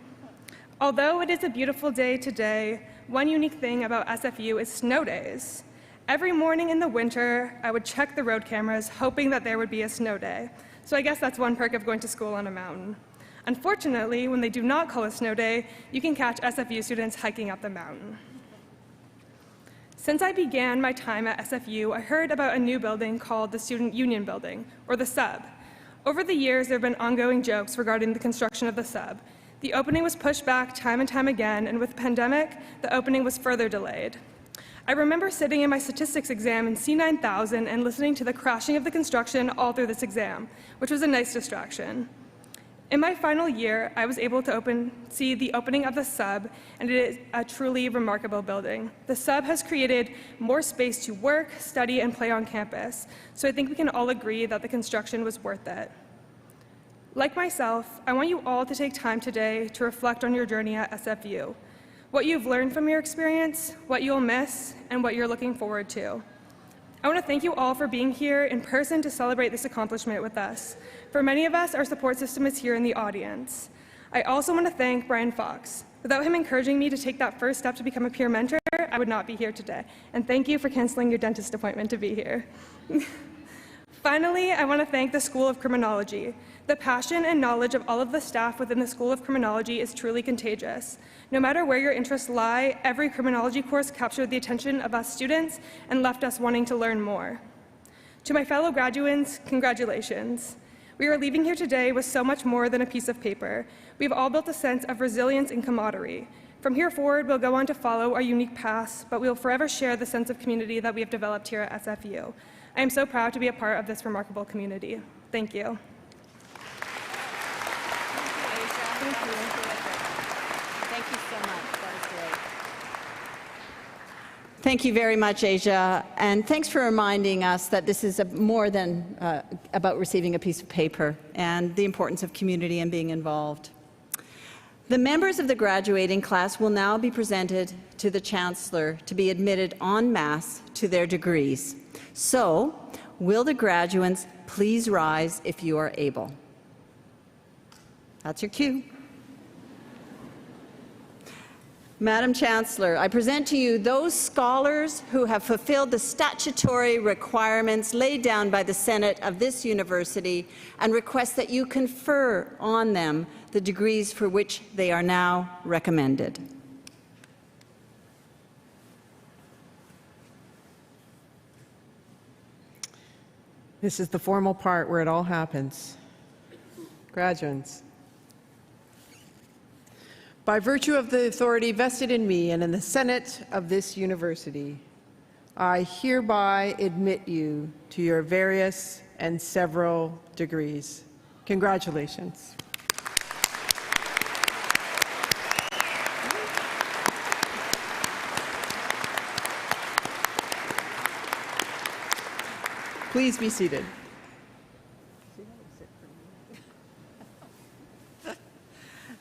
Although it is a beautiful day today, one unique thing about SFU is snow days. Every morning in the winter, I would check the road cameras, hoping that there would be a snow day. So I guess that's one perk of going to school on a mountain. Unfortunately, when they do not call a snow day, you can catch SFU students hiking up the mountain. Since I began my time at SFU, I heard about a new building called the Student Union Building, or the SUB. Over the years, there have been ongoing jokes regarding the construction of the SUB. The opening was pushed back time and time again, and with the pandemic, the opening was further delayed. I remember sitting in my statistics exam in C9000 and listening to the crashing of the construction all through this exam, which was a nice distraction. In my final year, I was able to see the opening of the SUB, and it is a truly remarkable building. The SUB has created more space to work, study, and play on campus, so I think we can all agree that the construction was worth it. Like myself, I want you all to take time today to reflect on your journey at SFU, what you've learned from your experience, what you'll miss, and what you're looking forward to. I want to thank you all for being here in person to celebrate this accomplishment with us. For many of us, our support system is here in the audience. I also want to thank Brian Fox. Without him encouraging me to take that first step to become a peer mentor, I would not be here today. And thank you for canceling your dentist appointment to be here. Finally, I want to thank the School of Criminology. The passion and knowledge of all of the staff within the School of Criminology is truly contagious. No matter where your interests lie, every criminology course captured the attention of us students and left us wanting to learn more. To my fellow graduands, congratulations. We are leaving here today with so much more than a piece of paper. We've all built a sense of resilience and camaraderie. From here forward, we'll go on to follow our unique paths, but we will forever share the sense of community that we have developed here at SFU. I am so proud to be a part of this remarkable community. Thank you. Thank you so much. That was great. Thank you very much, Asia, and thanks for reminding us that this is more than about receiving a piece of paper and the importance of community and being involved. The members of the graduating class will now be presented to the Chancellor to be admitted en masse to their degrees. So, will the graduates please rise if you are able? That's your cue. Madam Chancellor, I present to you those scholars who have fulfilled the statutory requirements laid down by the Senate of this university and request that you confer on them the degrees for which they are now recommended. This is the formal part where it all happens. Graduands. By virtue of the authority vested in me and in the Senate of this university, I hereby admit you to your various and several degrees. Congratulations. Please be seated.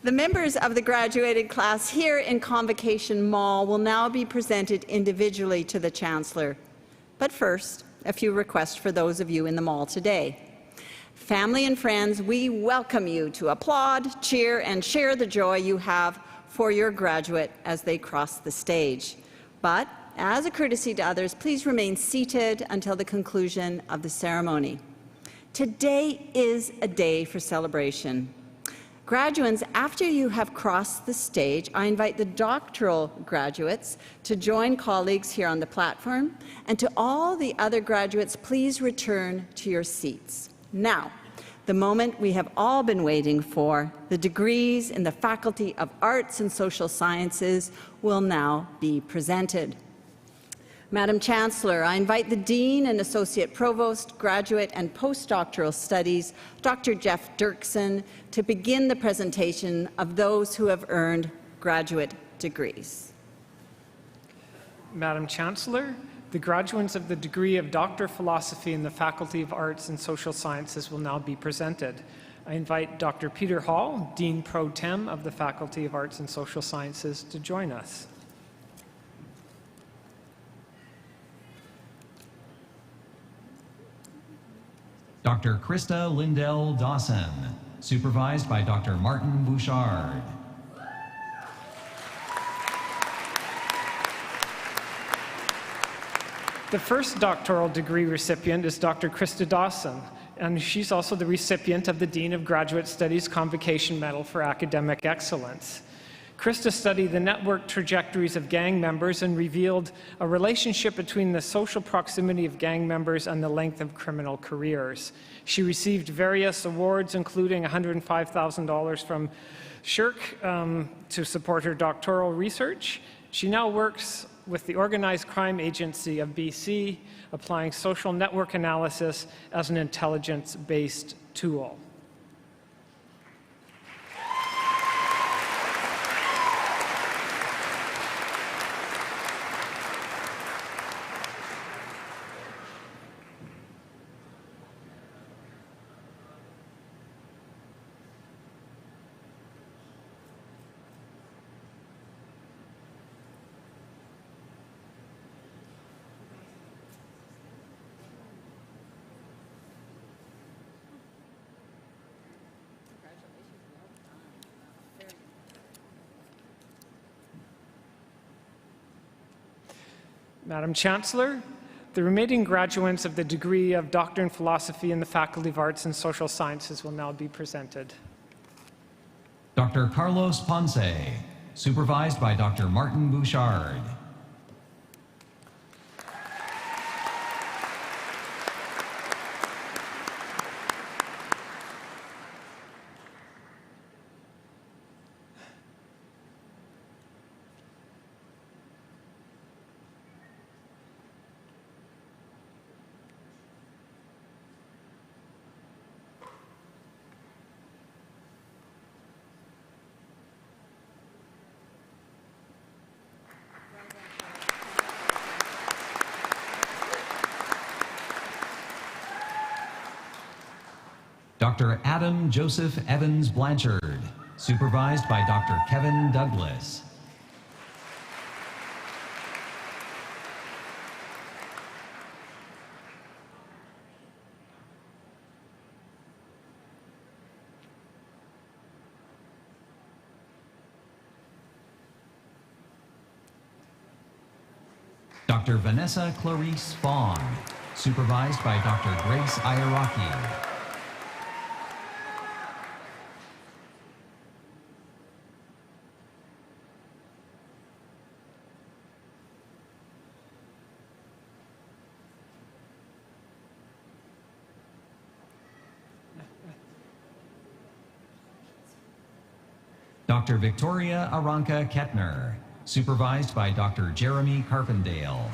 The members of the graduated class here in Convocation Mall will now be presented individually to the Chancellor. But first, a few requests for those of you in the mall today. Family and friends, we welcome you to applaud, cheer, and share the joy you have for your graduate as they cross the stage. But as a courtesy to others, please remain seated until the conclusion of the ceremony. Today is a day for celebration. Graduands, after you have crossed the stage, I invite the doctoral graduates to join colleagues here on the platform, and to all the other graduates, please return to your seats. Now, the moment we have all been waiting for, the degrees in the Faculty of Arts and Social Sciences will now be presented. Madam Chancellor, I invite the Dean and Associate Provost, Graduate and Postdoctoral Studies, Dr. Jeff Dirksen, to begin the presentation of those who have earned graduate degrees. Madam Chancellor, the graduates of the degree of Doctor of Philosophy in the Faculty of Arts and Social Sciences will now be presented. I invite Dr. Peter Hall, Dean Pro Tem of the Faculty of Arts and Social Sciences, to join us. Dr. Krista Lindell Dawson, supervised by Dr. Martin Bouchard. The first doctoral degree recipient is Dr. Krista Dawson, and she's also the recipient of the Dean of Graduate Studies Convocation Medal for Academic Excellence. Krista studied the network trajectories of gang members and revealed a relationship between the social proximity of gang members and the length of criminal careers. She received various awards, including $105,000 from SSHRC to support her doctoral research. She now works with the Organized Crime Agency of BC, applying social network analysis as an intelligence-based tool. Madam Chancellor, the remaining graduates of the degree of Doctor in Philosophy in the Faculty of Arts and Social Sciences will now be presented. Dr. Carlos Ponce, supervised by Dr. Martin Bouchard. Dr. Adam Joseph Evans Blanchard, supervised by Dr. Kevin Douglas. Dr. Vanessa Clarice Fong, supervised by Dr. Grace Iaraki. Dr. Victoria Aranka Kettner, supervised by Dr. Jeremy Carpendale.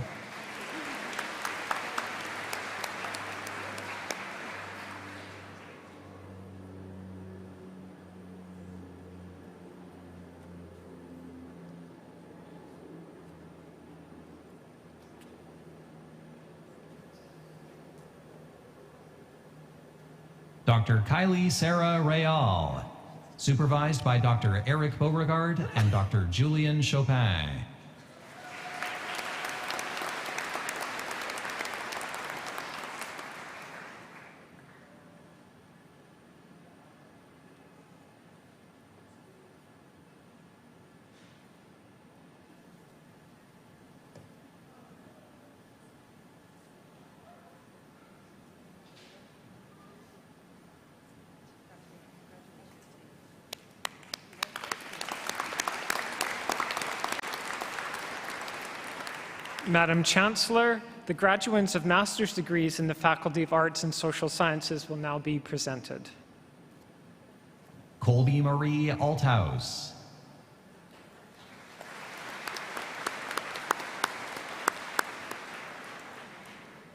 Dr. Kylie Sarah Real, supervised by Dr. Eric Beauregard and Dr. Julian Chopin. Madam Chancellor, the graduates of master's degrees in the Faculty of Arts and Social Sciences will now be presented. Colby Marie Althaus.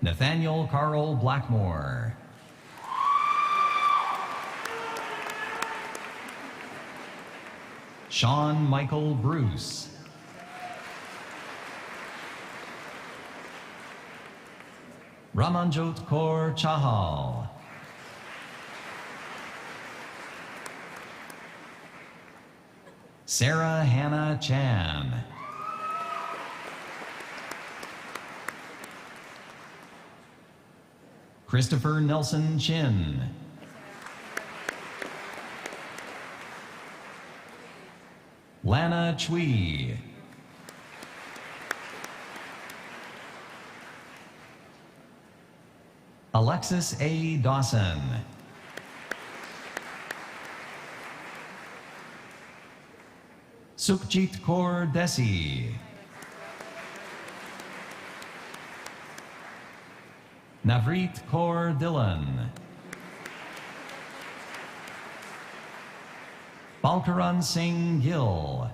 Nathaniel Carl Blackmore. Sean Michael Bruce. Ramanjot Kaur Chahal. Sarah Hannah Chan. Christopher Nelson Chin. Lana Chui. Alexis A. Dawson. Sukhjit Kaur Desi. Navreet Kaur Dillon. Balkaran Singh Gill.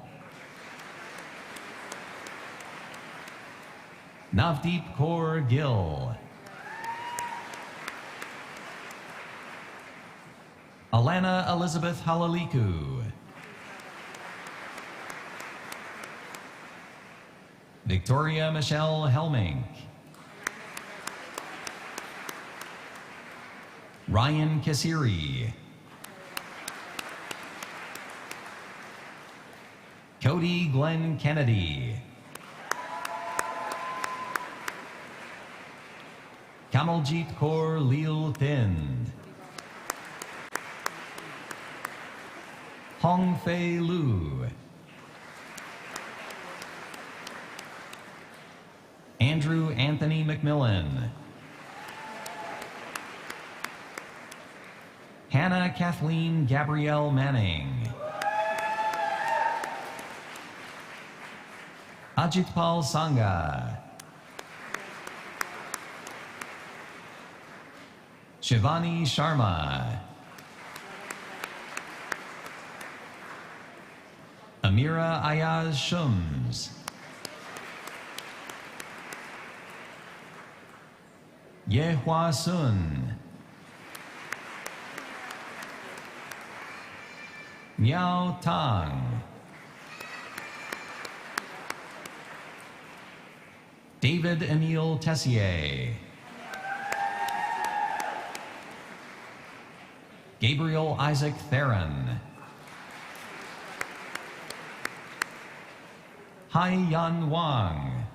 Navdeep Kaur Gill. Alana Elizabeth Halaliku. Victoria Michelle Helmink. Ryan Kasiri. Cody Glenn Kennedy. Kamaljit Kaur Leal Thind. Hong Fei Lu. Andrew Anthony McMillan. Hannah Kathleen Gabrielle Manning. Ajitpal Sangha. Shivani Sharma. Amira Ayaz Shums. Yehua Sun. Miao Tang. David Emile Tessier. Gabriel Isaac Theron. Hai Yan Wang.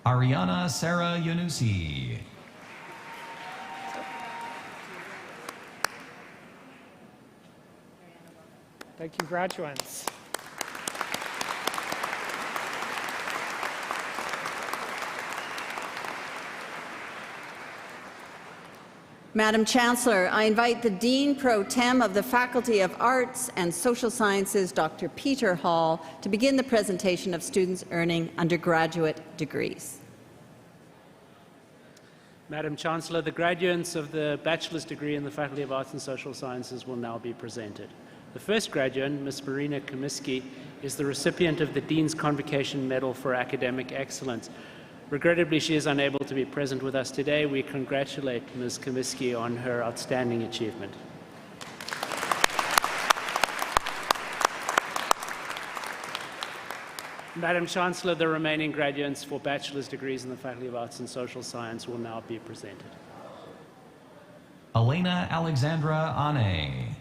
Ariana Sarah Yunusi. Thank you, graduates. Madam Chancellor, I invite the Dean Pro Tem of the Faculty of Arts and Social Sciences, Dr. Peter Hall, to begin the presentation of students earning undergraduate degrees. Madam Chancellor, the graduates of the bachelor's degree in the Faculty of Arts and Social Sciences will now be presented. The first graduate, Ms. Marina Komisky, is the recipient of the Dean's Convocation Medal for Academic Excellence. Regrettably, she is unable to be present with us today. We congratulate Ms. Komisky on her outstanding achievement. Madam Chancellor, the remaining graduates for bachelor's degrees in the Faculty of Arts and Social Science will now be presented. Elena Alexandra Ane.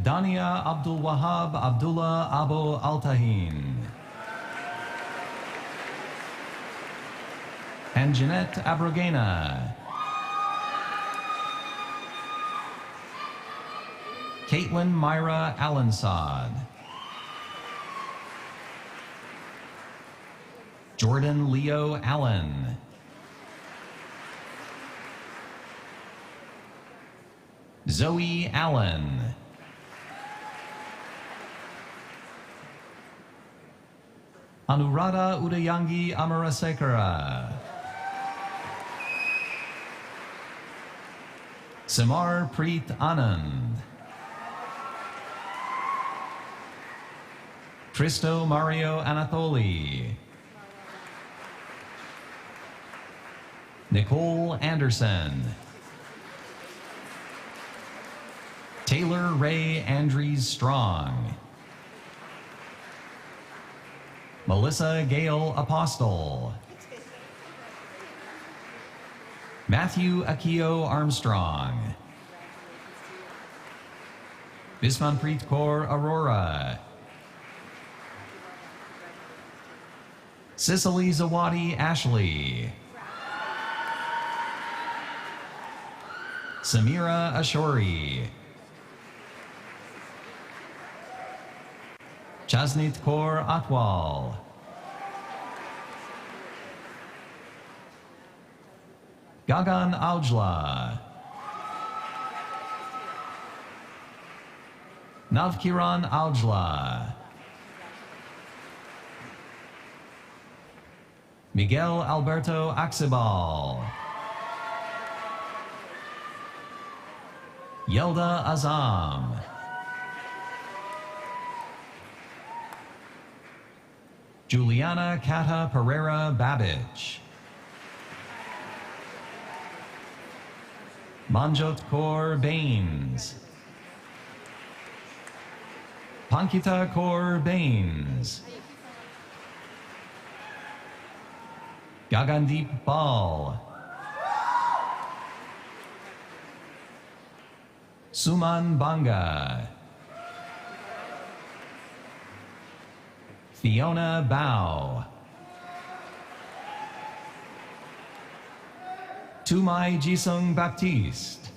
Dania Abdul Wahab Abdullah Abu Altahin. And Jeanette Abrogena. Caitlin Myra Allensod. Jordan Leo Allen. Zoe Allen. Anuradha Udayangi Amarasekara. Samar Preet Anand. Cristo Mario Anatoli. Nicole Anderson. Taylor Ray Andrews Strong. Melissa Gale Apostle. Matthew Akio Armstrong. Bismanpreet Kaur Arora. Cicely Zawadi Ashley. Samira Ashori. Chasnit Kaur Atwal. Gagan Aujla. Navkiran Aujla. Miguel Alberto Axibal. Yelda Azam. Juliana Kata Pereira Babich. Manjot Kaur Baines. Pankita Kaur Baines. Gagandeep Bal. Suman Banga. Fiona Bao. Tumai Jisung Baptiste.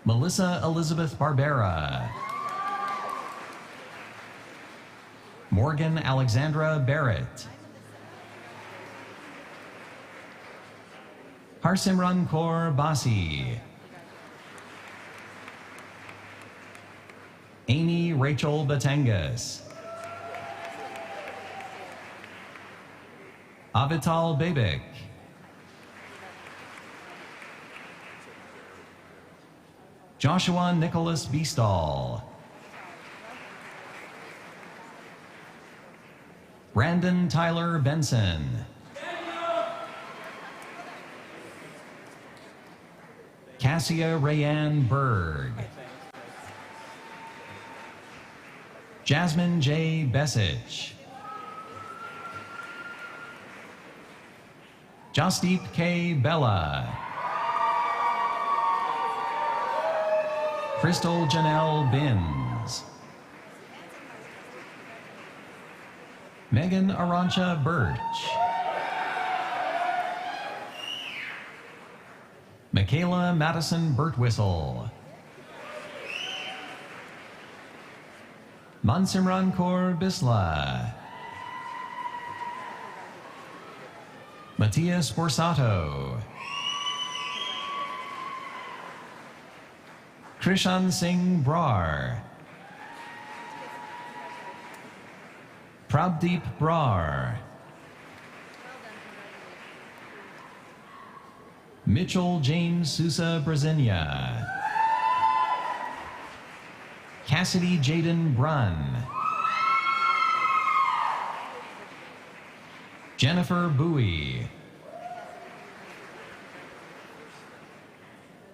Melissa Elizabeth Barbera. Morgan Alexandra Barrett. Harsimran Kaur Basi. Amy Rachel Batangas. Avital Babik. Joshua Nicholas Beastall. Brandon Tyler Benson. Cassia Rayanne Berg. Jasmine J. Besich. Jasdeep K. Bella. Crystal Janelle Binns. Megan Arancha Birch. Michaela Madison Birtwhistle. Mansimran Kaur Bisla. Matthias Borsato. Krishan Singh Brar. Prabdeep Brar. Mitchell James Sousa Brasinia. Cassidy Jaden Brunn. Jennifer Bowie.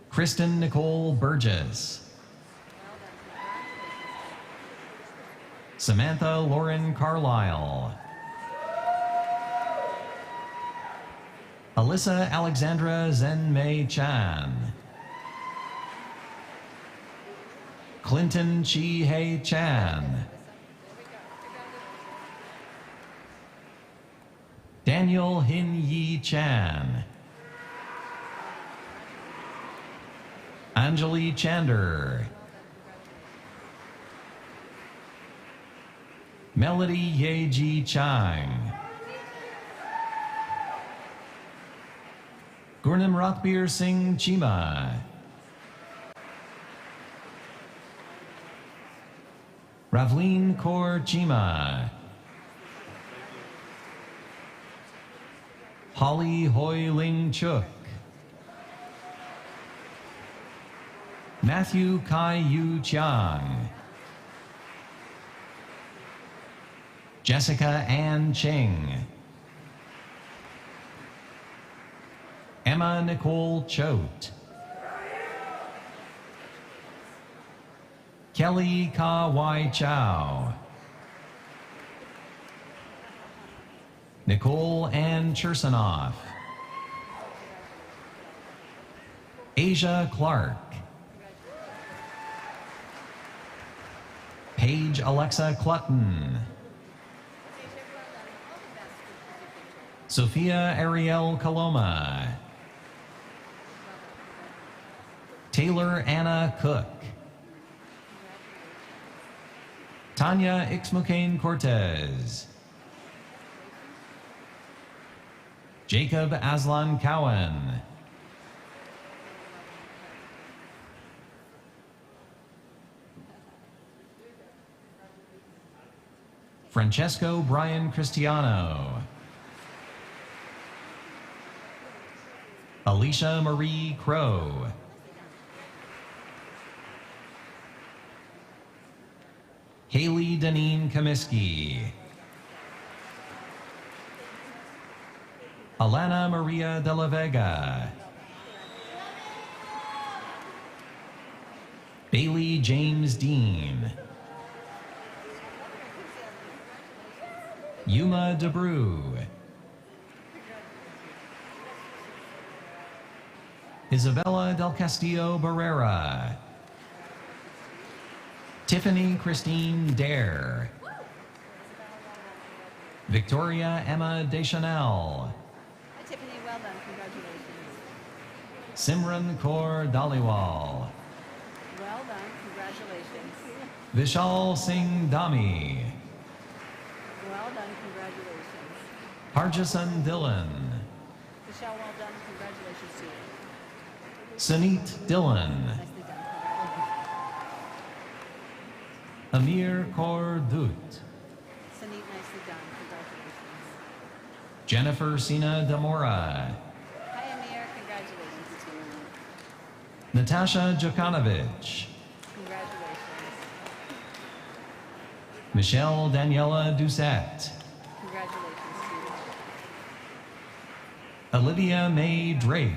Kristen Nicole Burgess. Samantha Lauren Carlisle. Alyssa Alexandra Zenmei Chan. Clinton Chi Hei Chan. Daniel Hin Yi Chan. Anjali Chander. Melody Yeji Chang. Gurnam Rathbir Singh Chima. Ravleen Kaur Chima. Holly Hoi Ling Chuk. Matthew Kai Yu Chiang. Jessica Ann Cheng. Emma Nicole Choate. Kelly Ka Wai Chow. Nicole Ann Chersonoff. Asia Clark. Paige Alexa Clutton. Sophia Ariel Coloma. Taylor Anna Cook. Tanya Ixmucain Cortez. Jacob Aslan Cowan. Francesco Brian Cristiano. Alicia Marie Crow. Haley Deneen Comiskey. Alana Maria de la Vega. Bailey James Dean. Yuma DeBrew. Isabella del Castillo Barrera. Tiffany Christine Dare. Victoria Emma Deschanel. Tiffany, well done. Congratulations. Simran Kaur Dhaliwal. Well done. Congratulations. Vishal Singh Dami. Well done. Congratulations. Harjasan Dillon. Michelle, well done. Congratulations to you. Sunit Dillon. Nicely done. Congratulations. Amir Kaur Dut. Sunit, nicely done. Congratulations. Jennifer Sina Damora. Hi, Amir. Congratulations to you. Natasha Djokonovich. Congratulations. Michelle Daniela Doucette. Congratulations to you. Olivia May Drake.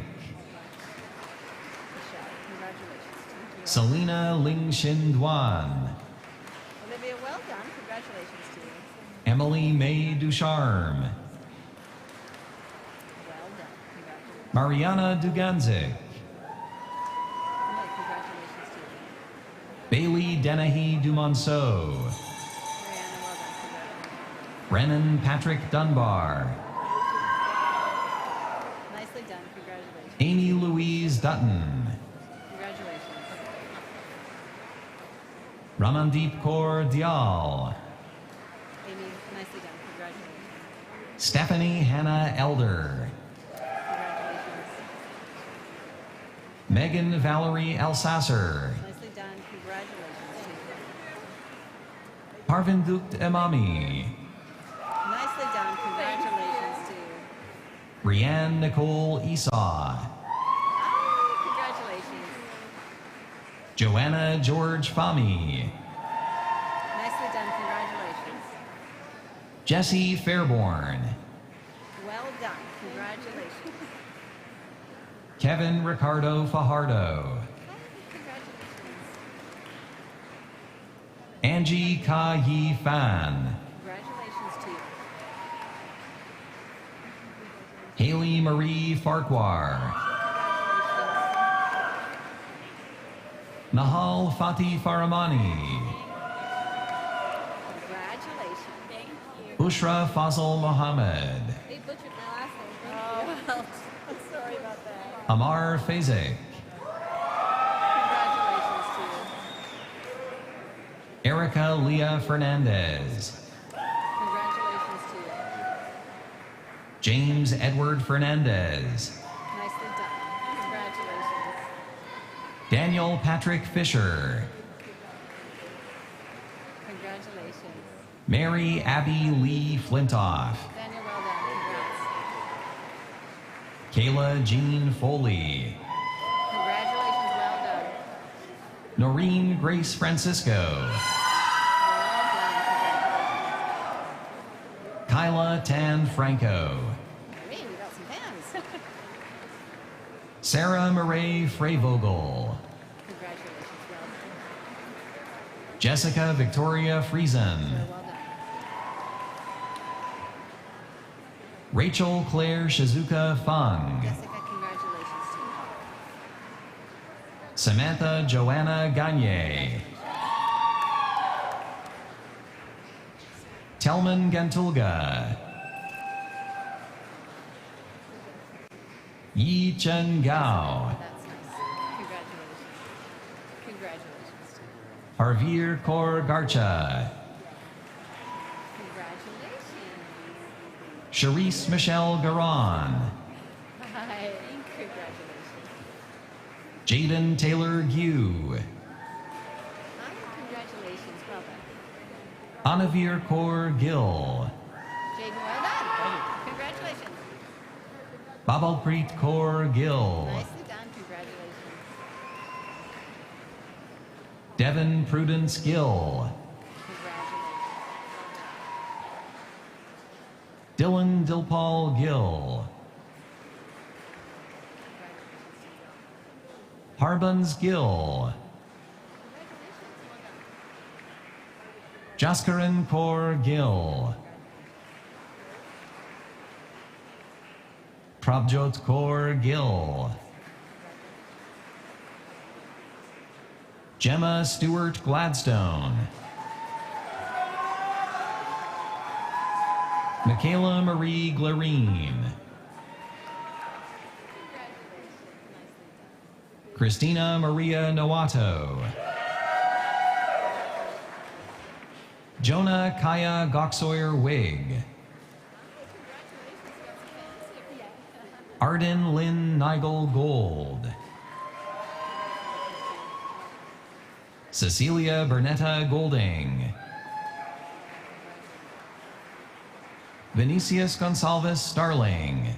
Michelle, congratulations to you. Selena Ling Shin Duan. Olivia, well done. Emily May Ducharme. Mariana Duganzik. Bailey Dennehy Dumonceau. Brennan Patrick Dunbar. Nicely done. Congratulations. Amy Louise Dutton. Congratulations. Ramandeep Kaur Dial. Amy, nicely done. Congratulations. Stephanie Hannah Elder. Congratulations. Megan Valerie Alsasser. Nicely done. Congratulations to you. Parvindukt Emami. Nicely done. Congratulations to you. Brianne Nicole Esau. Congratulations. Joanna George Fami. Nicely done. Congratulations. Jesse Fairborn. Well done. Congratulations. Kevin Ricardo Fajardo. Congratulations. Angie Ka Yi Fan. Congratulations to you. Haley Marie Farquhar. Nahal Fatih Faramani. Congratulations. Thank you. Bushra Fazal Mohammed. They butchered my last name. Thank you. Well, I'm sorry about that. Amar Fezek. Congratulations to you. Erica Leah Fernandez. Congratulations to you. James Edward Fernandez. Nicely done. Congratulations. Daniel Patrick Fisher. Congratulations. Mary Abby Lee Flintoff. Daniel, well done. Congrats. Kayla Jean Foley. Congratulations, well done. Noreen Grace Francisco. Well done. Congratulations. Kyla Tan Franco. Hey, we got some fans. Sarah Murray Freivogel. Congratulations, well done. Jessica Victoria Friesen. Well done. Rachel Claire Shizuka Fung. Jessica, congratulations to you. Samantha Joanna Gagne. Telman Gantulga. Yi Chen Gao. That's nice. Congratulations. Congratulations to you. Harveer Kaur Garcha. Congratulations. Charisse Michelle Garon. Hi. Congratulations. Jaden Taylor Gue. Hi, congratulations. Well done. Anavir Kaur Gill. Jaden, well done. Congratulations. Babalpreet Kaur Gill. Nicely done. Congratulations. Devin Prudence Gill. Congratulations. Dylan Dilpal Gill. Harbans Gill. Jaskaran Kaur Gill. Prabjot Kaur Gill. Gemma Stewart Gladstone. Michaela Marie Glarine. Christina Maria Noato. Jonah Kaya Goxoyer Wig. Arden Lynn Nigel Gold. Cecilia Bernetta Golding. Vinicius Gonsalves Starling.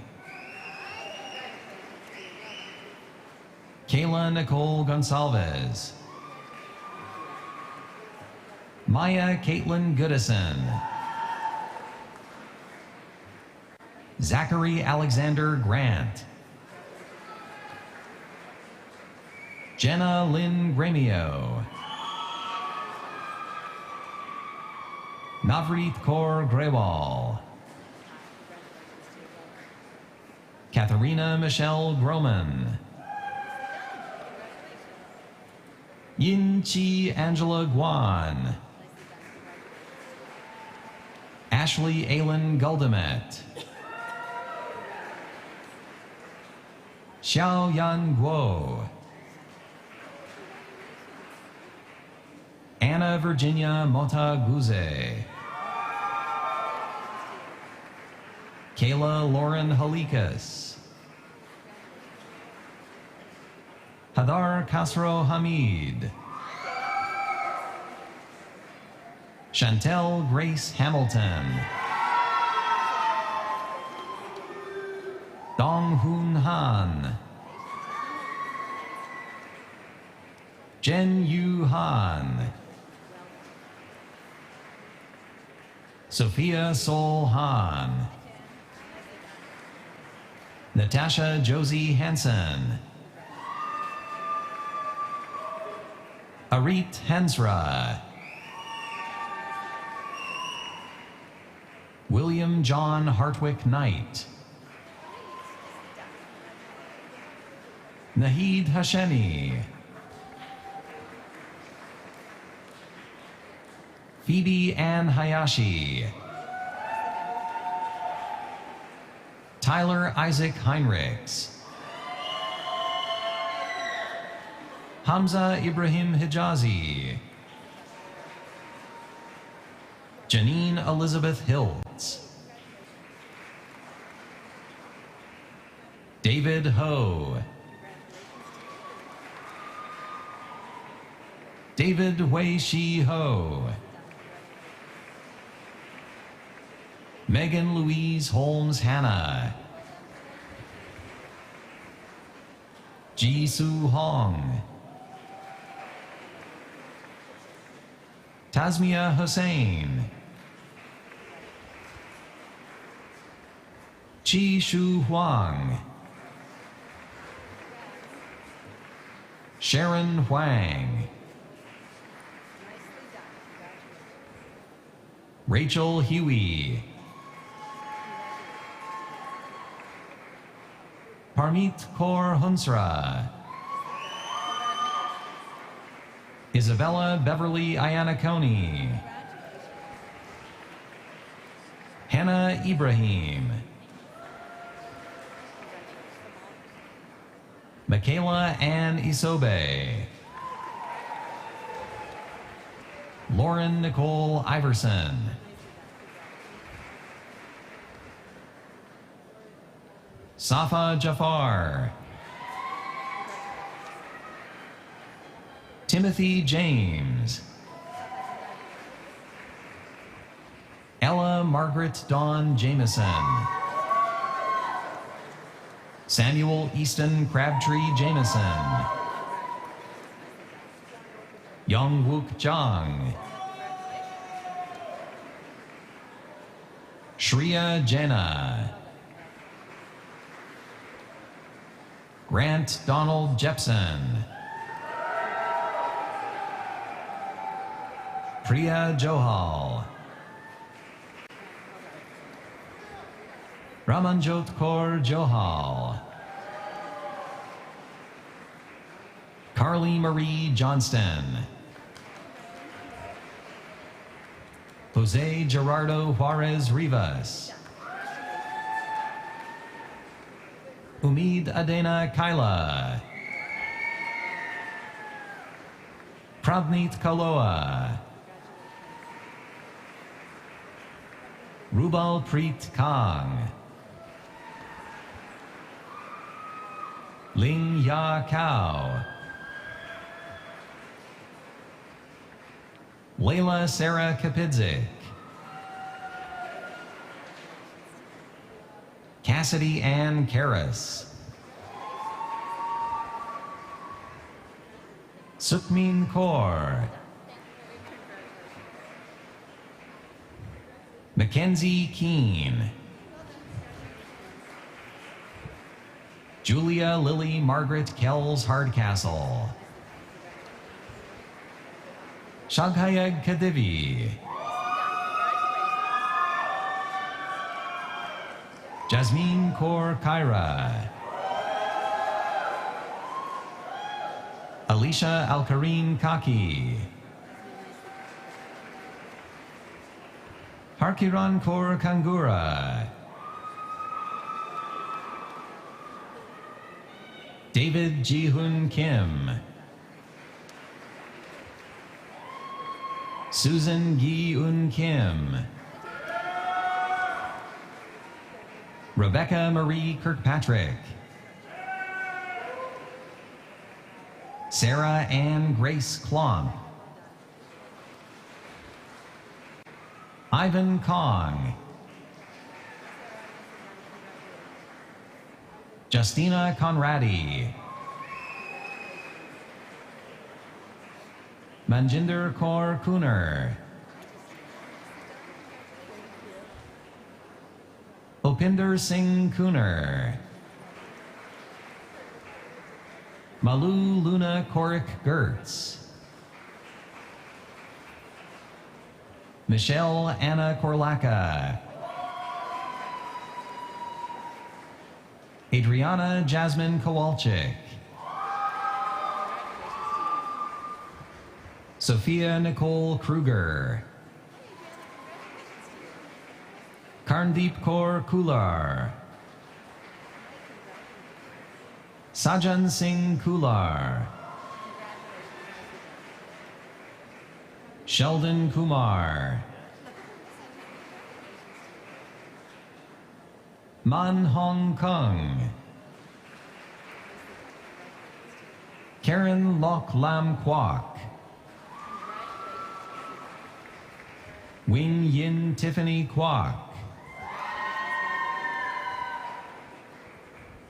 Kayla Nicole Gonsalves. Maya Caitlin Goodison. Zachary Alexander Grant. Jenna Lynn Gremio. Navreet Kaur Grewal. Katharina Michelle Groman. Yin Chi Angela Guan. Ashley Aylin Guldamet. Xiao Yan Guo. Anna Virginia Mota Guze. Kayla Lauren Halikas. Hadar Kasro Hamid. Chantel Grace Hamilton. Dong Hoon Han. Jen Yu Han. Sophia Sol Han. Natasha Josie Hansen. Arit Hensra. William John Hartwick Knight. Nahid Hashemi. Phoebe Ann Hayashi. Tyler Isaac Heinrichs. Hamza Ibrahim Hijazi. Janine Elizabeth Hiltz. David Ho. David Wei Shi Ho. Megan Louise Holmes Hanna. Ji Su Hong. Tasmia Hussain. Chi Shu Huang. Sharon Huang. Rachel Huey. Parmeet Kaur Hunsra. Isabella Beverly Iannacone. Hannah Ibrahim. Michaela Ann Isobe. Lauren Nicole Iverson. Safa Jafar. Timothy James. Ella Margaret Dawn Jameson. Samuel Easton Crabtree Jameson. Young Wook Jang. Shreya Jena. Grant Donald Jepson. Priya Johal. Ramanjot Kaur Johal. Carly Marie Johnston. Jose Gerardo Juarez Rivas. Umid Adena Kaila. Prabneet Kaloa. Rubal Preet Kang. Ling Ya Kao. Layla Sarah Kapidzik. Cassidy Ann Karras. Sukmin Kaur. Mackenzie Keene. Julia Lily Margaret Kells Hardcastle. Shaghayag Kadivi. Jasmine Kaur Kaira. Alicia Alkarin Kaki. Harkiran Kaur Kangura. David Ji-Hun Kim. Susan Gi-Un Kim. Rebecca Marie Kirkpatrick. Sarah Ann Grace Klomp. Ivan Kong. Justina Conradi. Manjinder Kaur Kuner. Opinder Singh Kuner. Malu Luna Korik Gertz. Michelle Anna Korlaka. Adriana Jasmine Kowalczyk. Sophia Nicole Kruger. Karndeep Kaur Kular. Sajan Singh Kular. Sheldon Kumar. Man Hong Kong. Karen Lok Lam Kwok. Wing Yin Tiffany Kwok.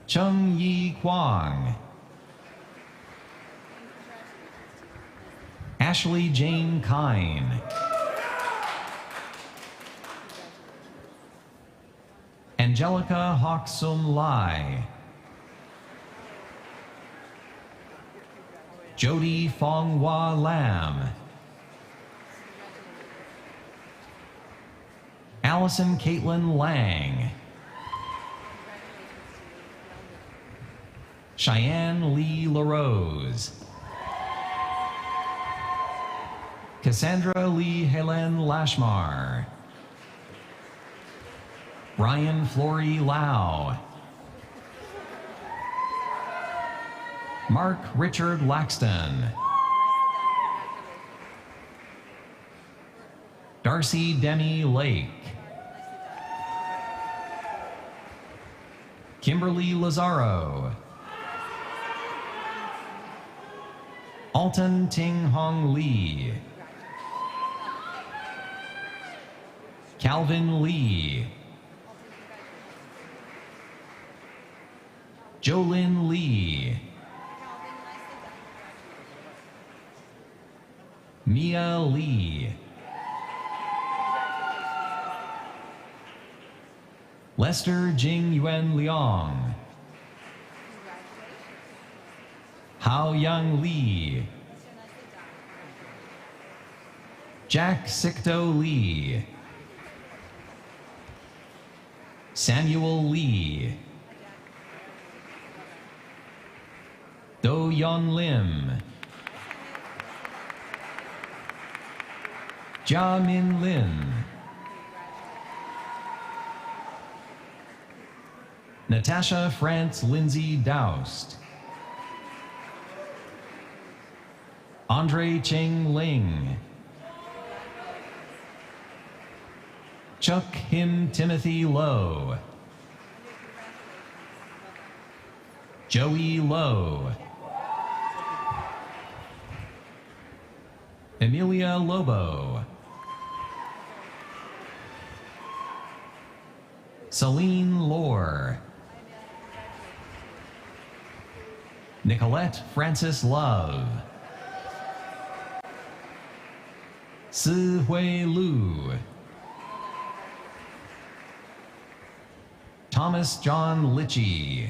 Chung Yi Kwong. Ashley Jane Kine. Angelica Hok Sum Lai. Jody Fong Hua Lam. Allison Caitlin Lang. Cheyenne Lee LaRose. Cassandra Lee Helen Lashmar. Ryan Flory Lau. Mark Richard Laxton. Darcy Demi Lake. Kimberly Lazaro. Alton Ting Hong Lee. Calvin Lee. Jolyn Lee. Mia Lee. Lester Jing Yuan Liang. Hao Yang Lee. Jack Sikto Lee. Samuel Lee. Do Yon Lim. Jia Min Lin. Natasha France Lindsay Doust. Andre Cheng Ling. Chuck Him Timothy Lowe. Joey Lowe. Emilia Lobo. Celine Lore. Nicolette Francis Love. Si Hui Lu. Thomas John Litchie.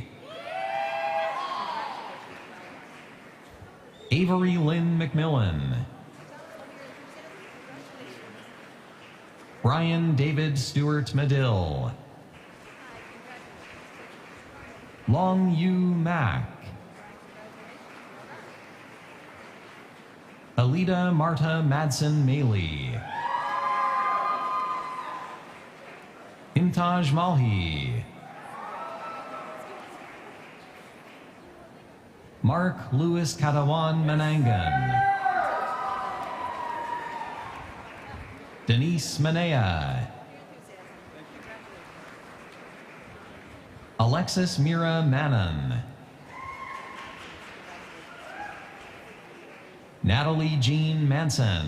Avery Lynn McMillan. Brian David Stewart Medill. Long Yu Mac. Alida Marta Madsen Maley. Imtaj Malhi. Mark Louis Katawan Manangan. Denise Manea. Alexis Mira Manon. Natalie Jean Manson.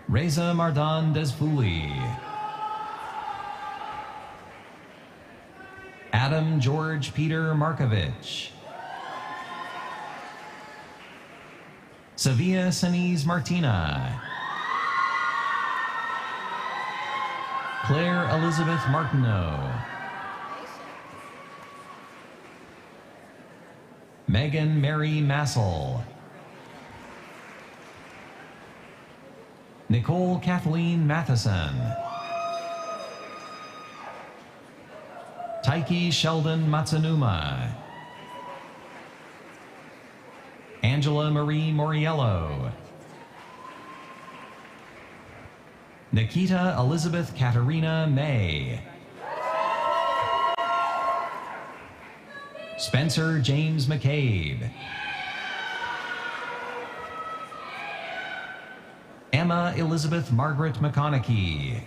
Reza Mardan Desfuli. Adam George Peter Markovich. Sevilla Senise Martina. Claire Elizabeth Martineau. Megan Mary Massel. Nicole Kathleen Matheson. Taiki Sheldon Matsunuma. Angela Marie Moriello. Nikita Elizabeth Katerina May. Spencer James McCabe. Emma Elizabeth Margaret McConaughey.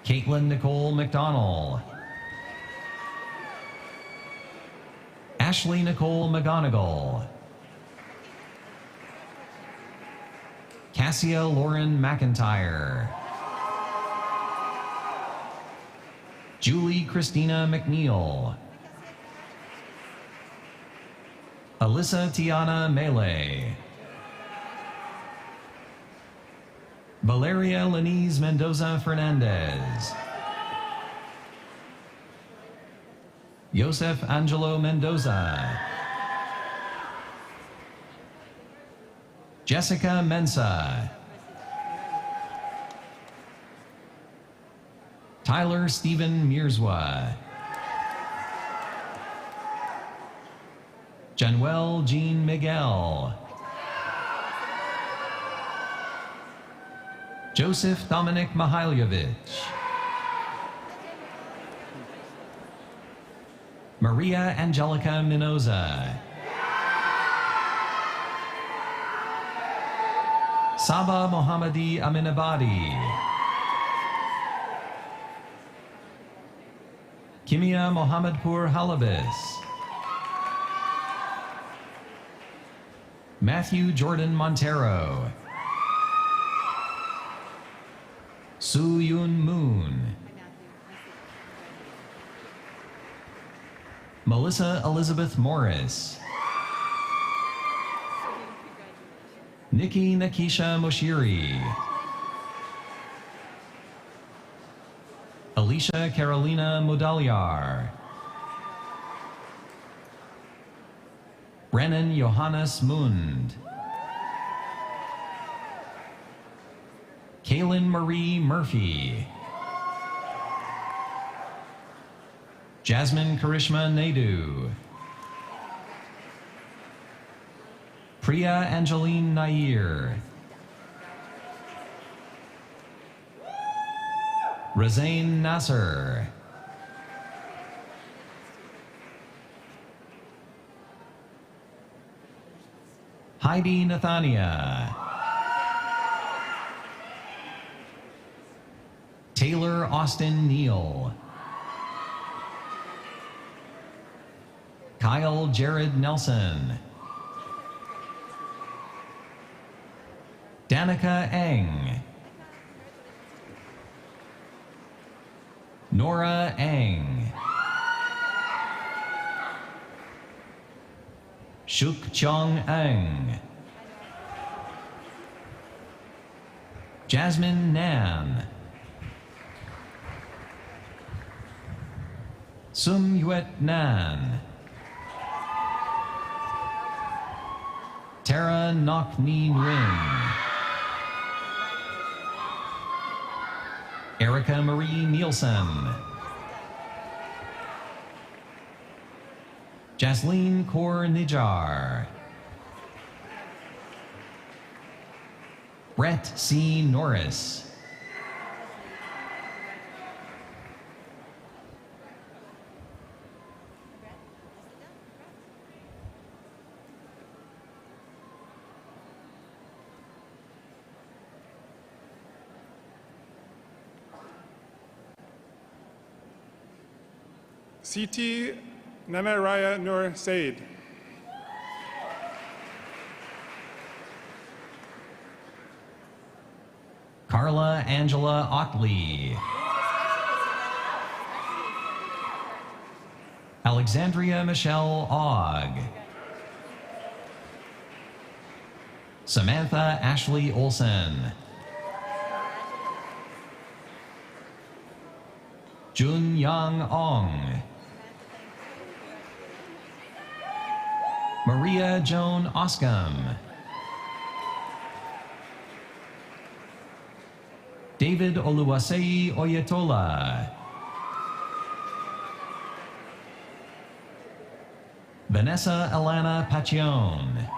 Caitlin Nicole McDonald. Ashley Nicole McGonigal. Cassia Lauren McIntyre. Julie Christina McNeil. Alyssa Tiana Mele. Valeria Lenise Mendoza Fernandez. Joseph Angelo Mendoza. Jessica Mensa. Tyler Stephen Mirzwa. Januel Jean Miguel. Joseph Dominic Mihailovich. Maria Angelica Minoza. Saba Mohammadi Aminabadi. Kimia Mohammadpur Halabis. Matthew Jordan Montero. Su Yun Moon. Melissa Elizabeth Morris. Nikki Nakisha Moshiri. Alicia Carolina Mudaliar. Brennan Johannes Mund. Kaylin Marie Murphy. Jasmine Karishma Naidu. Priya Angeline Nair. Razain Nasser. Heidi Nathania. Taylor Austin Neal. Kyle Jared Nelson. Danica Eng. Nora Eng. Shuk Chong Eng. Jasmine Nan. Sum Yuet Nan. Tara Nok Neen Ring. Erica Marie Nielsen. Jasleen Kaur Nijar. Brett C. Norris. Siti Nanaraya Nur Said. Carla Angela Otley. Alexandria Michelle Ogg. Samantha Ashley Olsen. Jun Yang Ong. Maria Joan Oscom. David Oluwaseyi Oyetola. Vanessa Alana Pacione.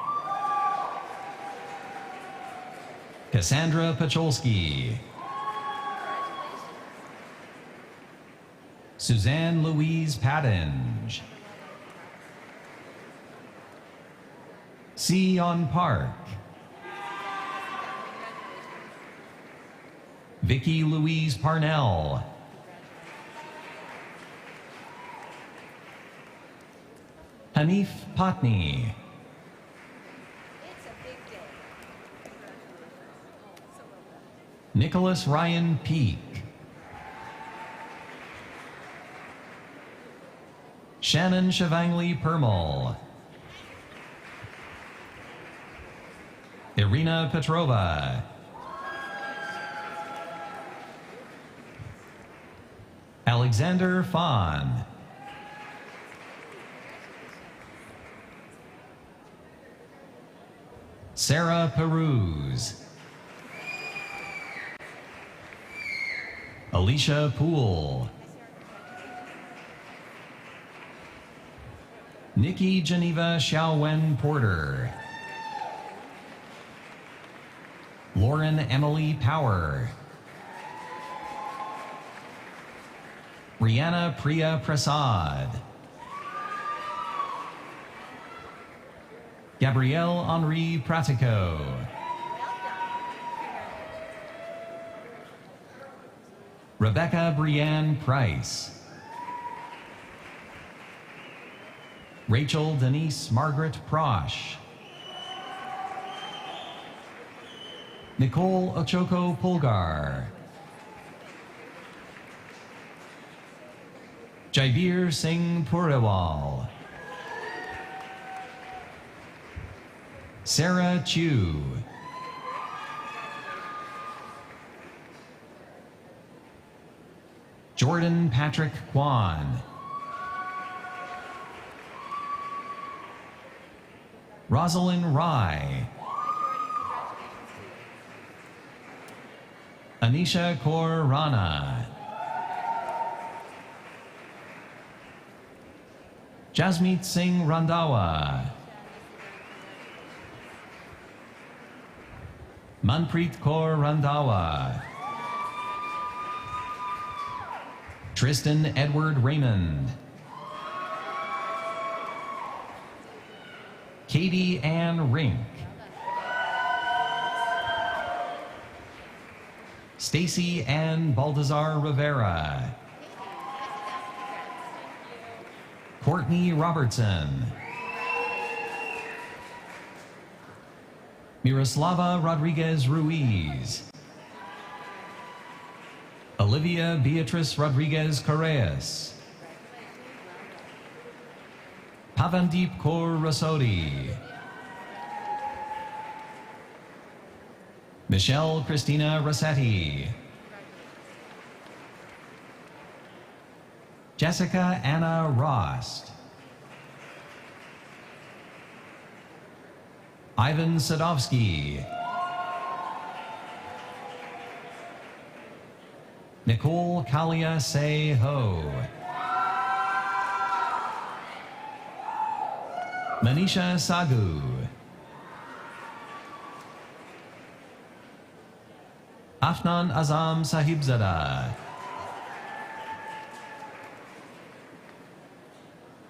Cassandra Pacholski. Suzanne Louise Padinge. Sion Park. Vicky Louise Parnell. Hanif Patni. Nicholas Ryan Peak. Shannon Shavangli Permal. Irina Petrova. Alexander Fahn. Sarah Peruse. Alicia Poole. Nikki Geneva Xiaowen Porter. Lauren Emily Power. Brianna Priya Prasad. Gabrielle Henri Pratico. Rebecca Brianne Price. Rachel Denise Margaret Prosh. Nicole Ochoko Pulgar. Jaibir Singh Purewal. Sarah Chu. Jordan Patrick Kwan. Rosalind Rai. Anisha Kaur Rana. Jasmeet Singh Randhawa. Manpreet Kaur Randhawa. Tristan Edward Raymond. Katie Ann Rink. Stacy Ann Baltazar Rivera. Courtney Robertson. Miroslava Rodriguez Ruiz. Olivia Beatrice Rodriguez Correas. Pavandeep Kaur Rasodi. Michelle Christina Rossetti. Jessica Anna Rost. Ivan Sadovsky. Nicole Kalia Se Ho. Manisha Sagu. Afnan Azam Sahibzada.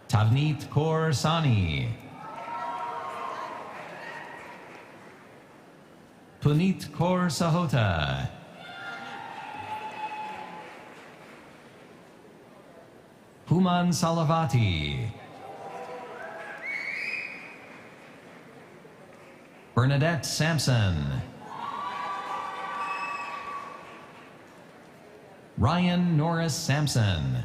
Tavneet Kaur Sani. Puneet Kaur Sahota. Human Salavati. Bernadette Sampson. Ryan Norris Sampson.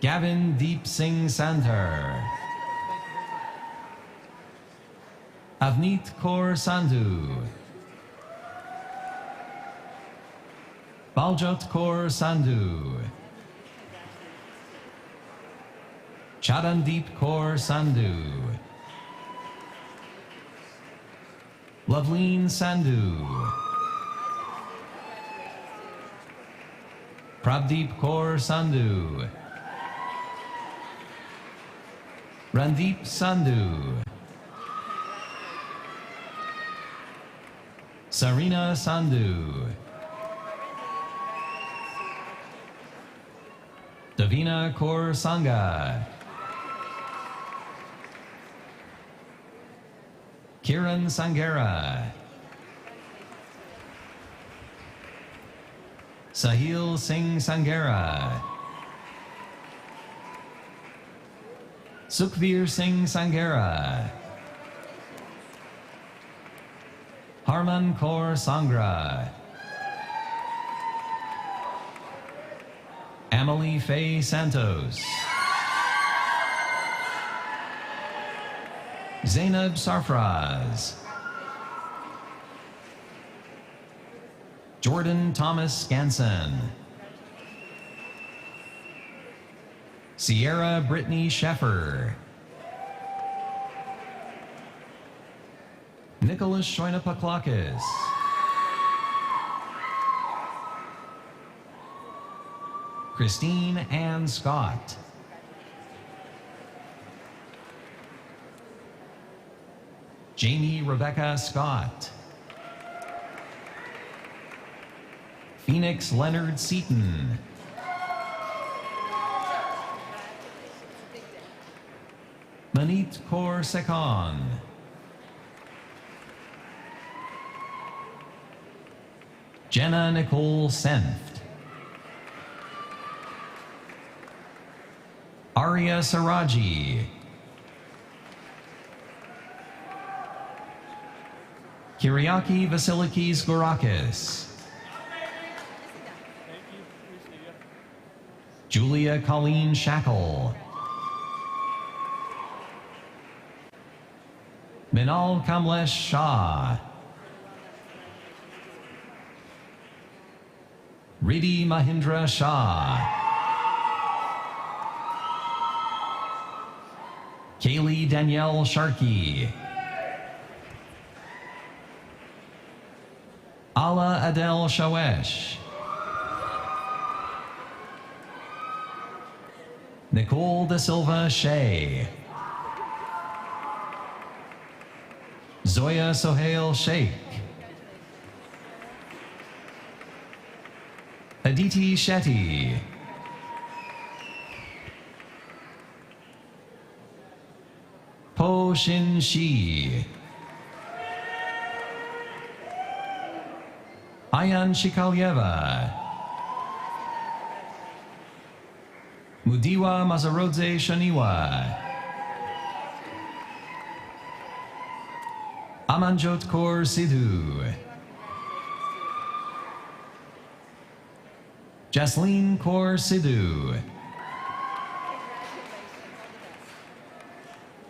Gavin Deep Singh Santhar. Avneet Kaur Sandhu. Baljot Kaur Sandhu. Charandeep Kaur Sandhu. Loveleen Sandhu. Prabdeep Kaur Sandhu. Randeep Sandhu. Sarina Sandhu. Davina Kaur Sangha. Kiran Sangera. Sahil Singh Sangera. Sukhvir Singh Sangera. Harman Kaur Sangra. Emily Faye Santos. Zainab Sarfraz. Jordan Thomas Skansen. Sierra Brittany Sheffer. Nicholas Shoynapaklakis. Christine Ann Scott. Jamie Rebecca Scott. Phoenix Leonard Seaton. Manit Kaur Sekhan. Jenna Nicole Senft. Arya Saraji. Kyriaki Vasilikis Gourakis. Julia Colleen Shackle. Minal Kamlesh Shah. Riddhi Mahindra Shah. Kaylee Danielle Sharkey. Ala Adel Shawesh. Nicole Da Silva Shea. Zoya Sohail Sheikh. Aditi Shetty. Po Shin Shi. Ayan Shikalyeva. Mudiwa Mazarodze Shaniwa. Amanjot Kaur Sidhu. Jasleen Kaur Sidhu.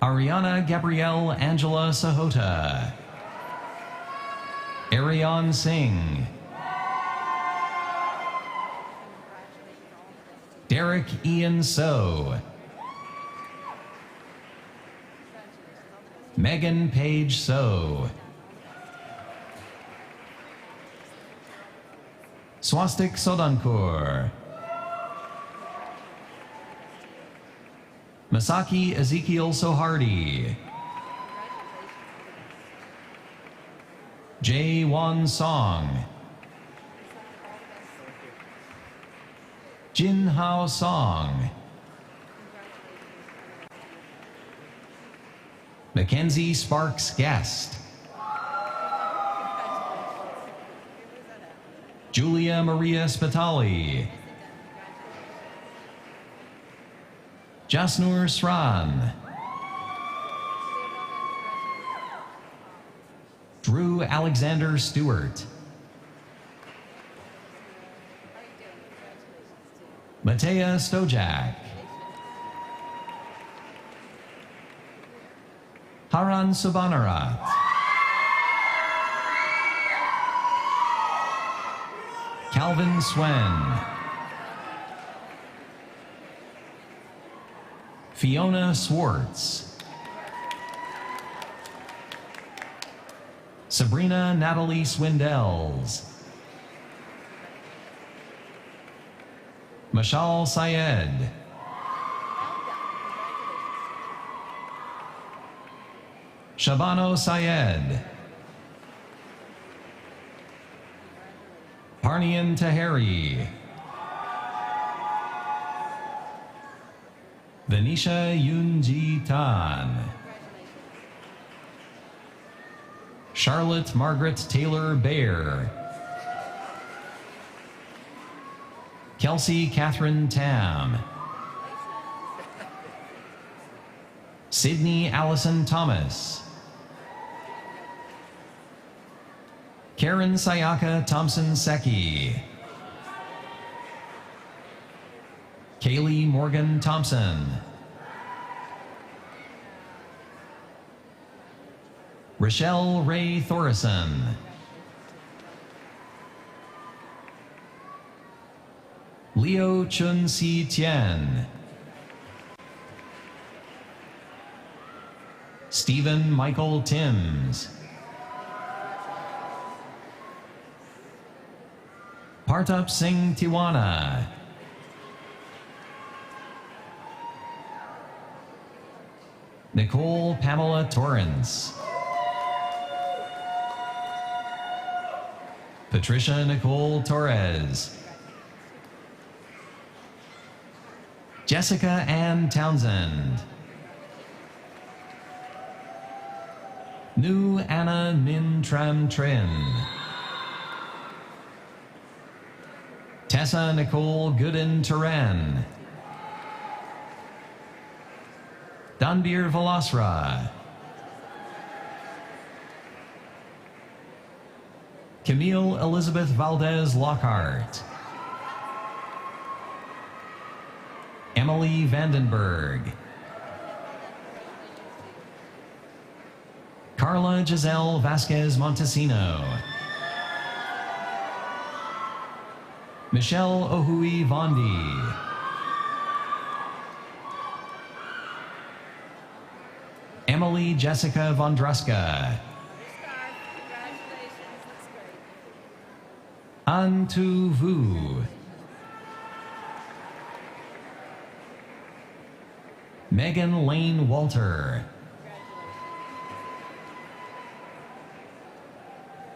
Ariana Gabrielle Angela Sahota. Ariane Singh. Derek Ian So. Megan Page So. Swastik Sodankur. Masaki Ezekiel Sohardi. Jae Won Song. Jin Hao Song. Mackenzie Sparks Guest. Julia Maria Spitali. Jasnur Sran. Drew Alexander Stewart. Matea Stojak. Haran Subanarat. Calvin Swen. Fiona Swartz. Sabrina Natalie Swindells. Mashal Syed. Shabano Syed. Parnian Taheri. Venetia Yunji Tan. Charlotte Margaret Taylor Bayer. Kelsey Catherine Tam. Sydney Allison Thomas. Karen Sayaka Thompson Secchi. Kaylee Morgan Thompson. Rochelle Ray Thorison. Leo Chun Si Tien. Stephen Michael Timms. Partap Singh Tiwana. Nicole Pamela Torrance. Patricia Nicole Torres. Jessica Ann Townsend. Nu Anna Min Tram Trin. Tessa Nicole Gooden Turan. Danbir Velasra. Camille Elizabeth Valdez Lockhart. Emily Vandenberg. Carla Giselle Vasquez Montesino. Michelle Ohui Vondi. Emily Jessica Vondruska. An Tu Vu. Megan Lane Walter.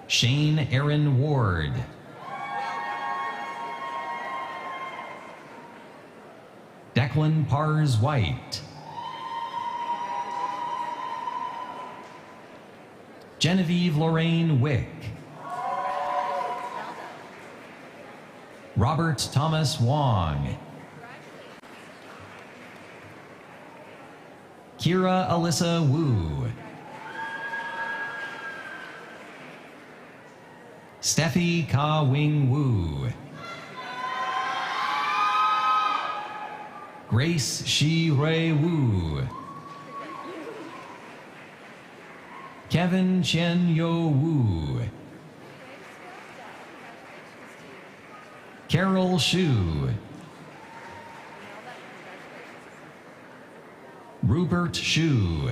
Shane Aaron Ward. Declan Pars White. Genevieve Lorraine Wick. Robert Thomas Wong. Kira Alyssa Wu. Steffi Ka Wing Wu. Grace Shi Rui Wu. Kevin Chen Yo Wu. Carol Shu. Rupert Shu.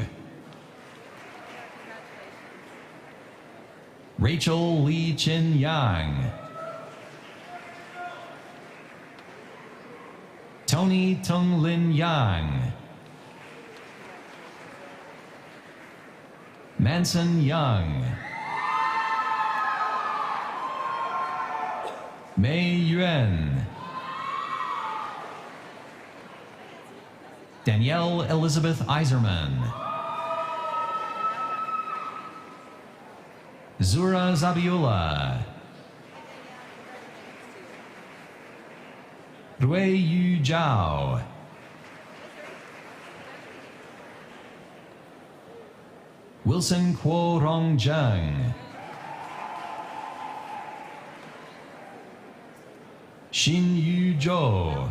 Rachel Lee Chin Yang. Tony Tung Lin Yang. Manson Young. Mei Yuan. Danielle Elizabeth Iserman. Zura Zabiola. Rui Yu Zhao. Wilson Kuo Rong Zheng. Xin Yu Zhou.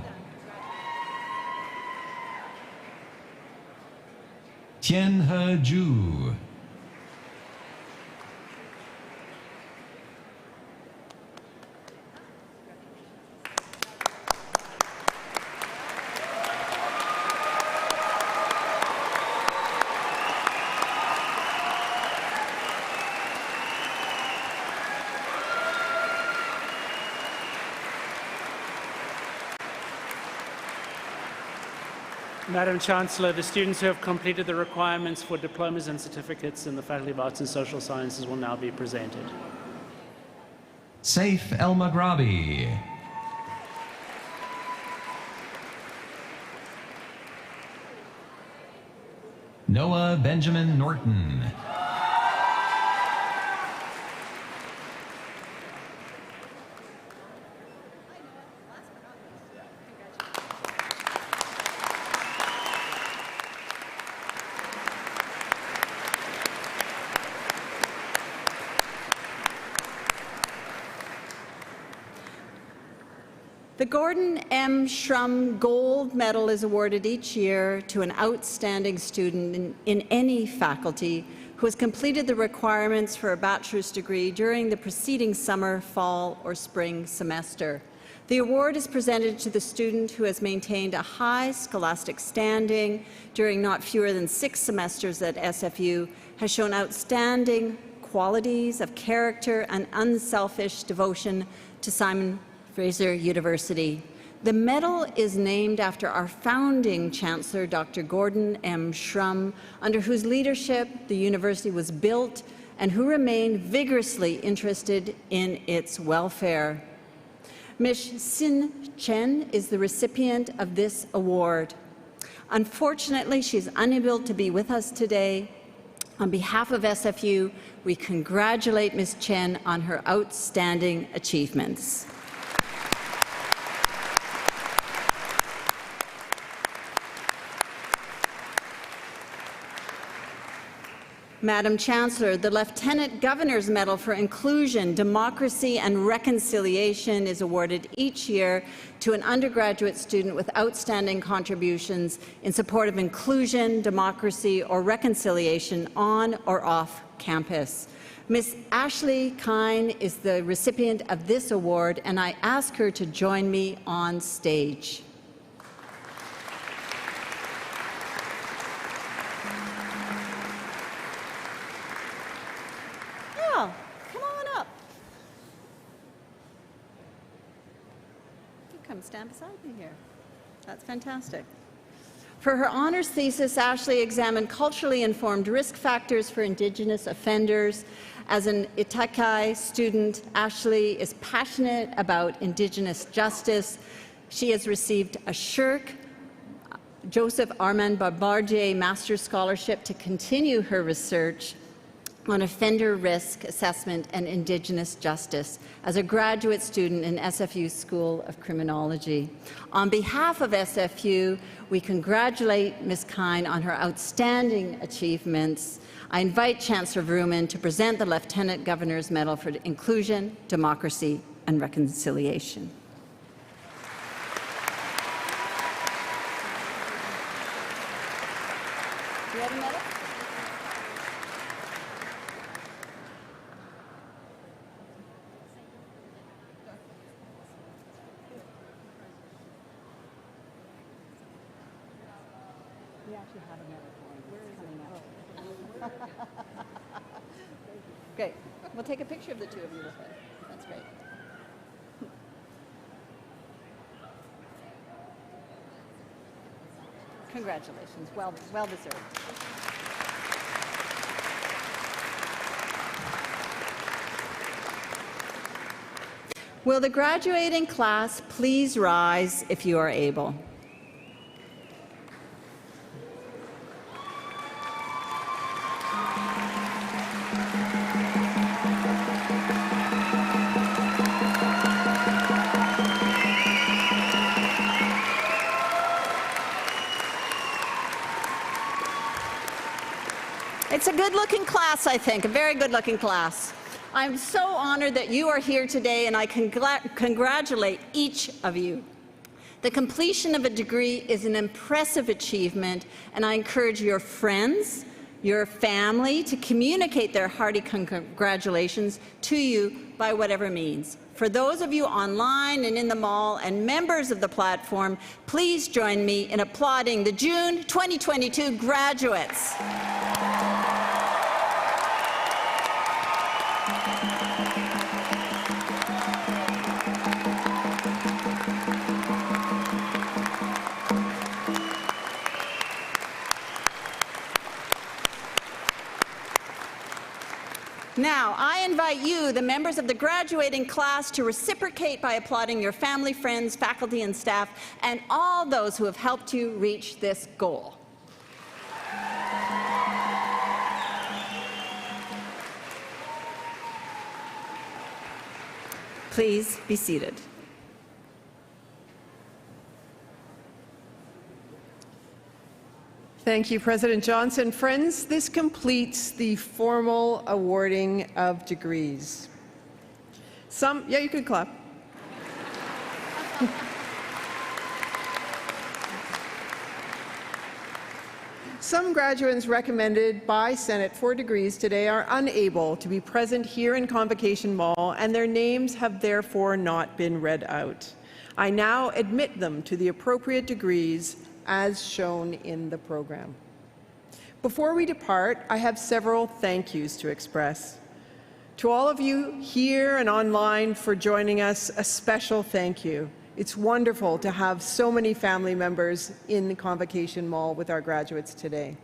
Tianhe Zhu. Madam Chancellor, the students who have completed the requirements for diplomas and certificates in the Faculty of Arts and Social Sciences will now be presented. Saif El Maghrabi. Noah Benjamin Norton. The Gordon M. Shrum Gold Medal is awarded each year to an outstanding student in any faculty who has completed the requirements for a bachelor's degree during the preceding summer, fall, or spring semester. The award is presented to the student who has maintained a high scholastic standing during not fewer than 6 semesters at SFU, has shown outstanding qualities of character and unselfish devotion to Simon Fraser University. The medal is named after our founding Chancellor, Dr. Gordon M. Shrum, under whose leadership the university was built and who remained vigorously interested in its welfare. Ms. Sin Chen is the recipient of this award. Unfortunately, she is unable to be with us today. On behalf of SFU, we congratulate Ms. Chen on her outstanding achievements. Madam Chancellor, the Lieutenant Governor's Medal for Inclusion, Democracy and Reconciliation is awarded each year to an undergraduate student with outstanding contributions in support of inclusion, democracy or reconciliation on or off campus. Ms. Ashley Kine is the recipient of this award, and I ask her to join me on stage. Come on up. You come stand beside me here. That's fantastic. For her honors thesis, Ashley examined culturally informed risk factors for Indigenous offenders. As an Itakai student, Ashley is passionate about Indigenous justice. She has received a Shirk Joseph Armand Barbardier Master's Scholarship to continue her research on offender risk assessment and Indigenous justice as a graduate student in SFU School of Criminology. On behalf of SFU, we congratulate Ms. Kine on her outstanding achievements. I invite Chancellor Vrooman to present the Lieutenant Governor's Medal for Inclusion, Democracy and Reconciliation. Do you have a medal? We actually have another one that's coming up. Great. We'll take a picture of the two of you with it. That's great. Congratulations. Well deserved. Will the graduating class please rise if you are able? It's a good-looking class, I think, a very good-looking class. I'm so honored that you are here today, and I congratulate each of you. The completion of a degree is an impressive achievement, and I encourage your friends, your family to communicate their hearty congratulations to you by whatever means. For those of you online and in the mall and members of the platform, please join me in applauding the June 2022 graduates. Now, I invite you, the members of the graduating class, to reciprocate by applauding your family, friends, faculty, and staff, and all those who have helped you reach this goal. Please be seated. Thank you, President Johnson. Friends, this completes the formal awarding of degrees. Yeah, you can clap. Some graduates recommended by Senate for degrees today are unable to be present here in Convocation Mall, and their names have therefore not been read out. I now admit them to the appropriate degrees as shown in the program. Before we depart, I have several thank yous to express. To all of you here and online for joining us, a special thank you. It's wonderful to have so many family members in the Convocation Mall with our graduates today.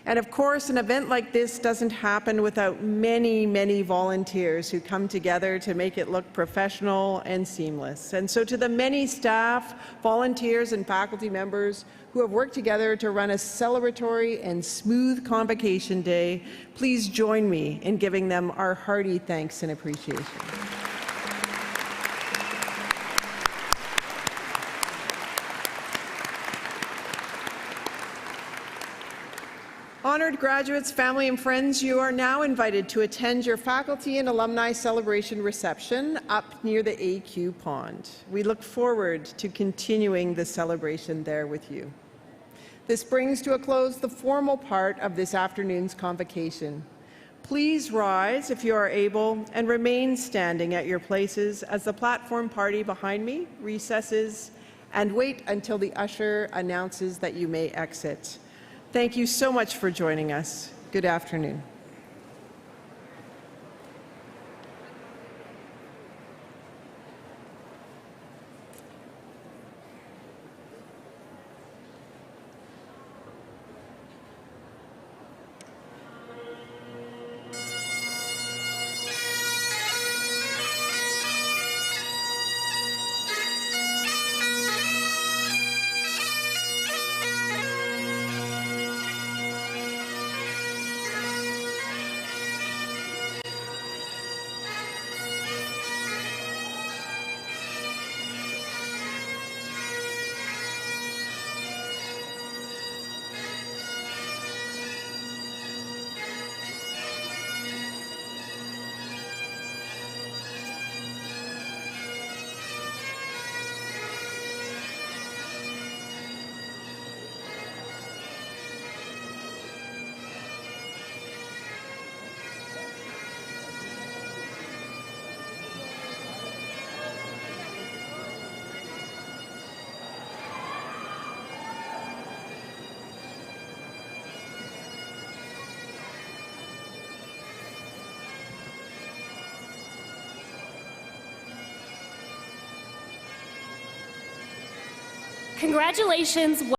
And of course, an event like this doesn't happen without many, many volunteers who come together to make it look professional and seamless. And so to the many staff, volunteers, and faculty members who have worked together to run a celebratory and smooth Convocation Day, please join me in giving them our hearty thanks and appreciation. Honored graduates, family, and friends, you are now invited to attend your faculty and alumni celebration reception up near the AQ pond. We look forward to continuing the celebration there with you. This brings to a close the formal part of this afternoon's convocation. Please rise if you are able and remain standing at your places as the platform party behind me recesses, and wait until the usher announces that you may exit. Thank you so much for joining us. Good afternoon. Congratulations.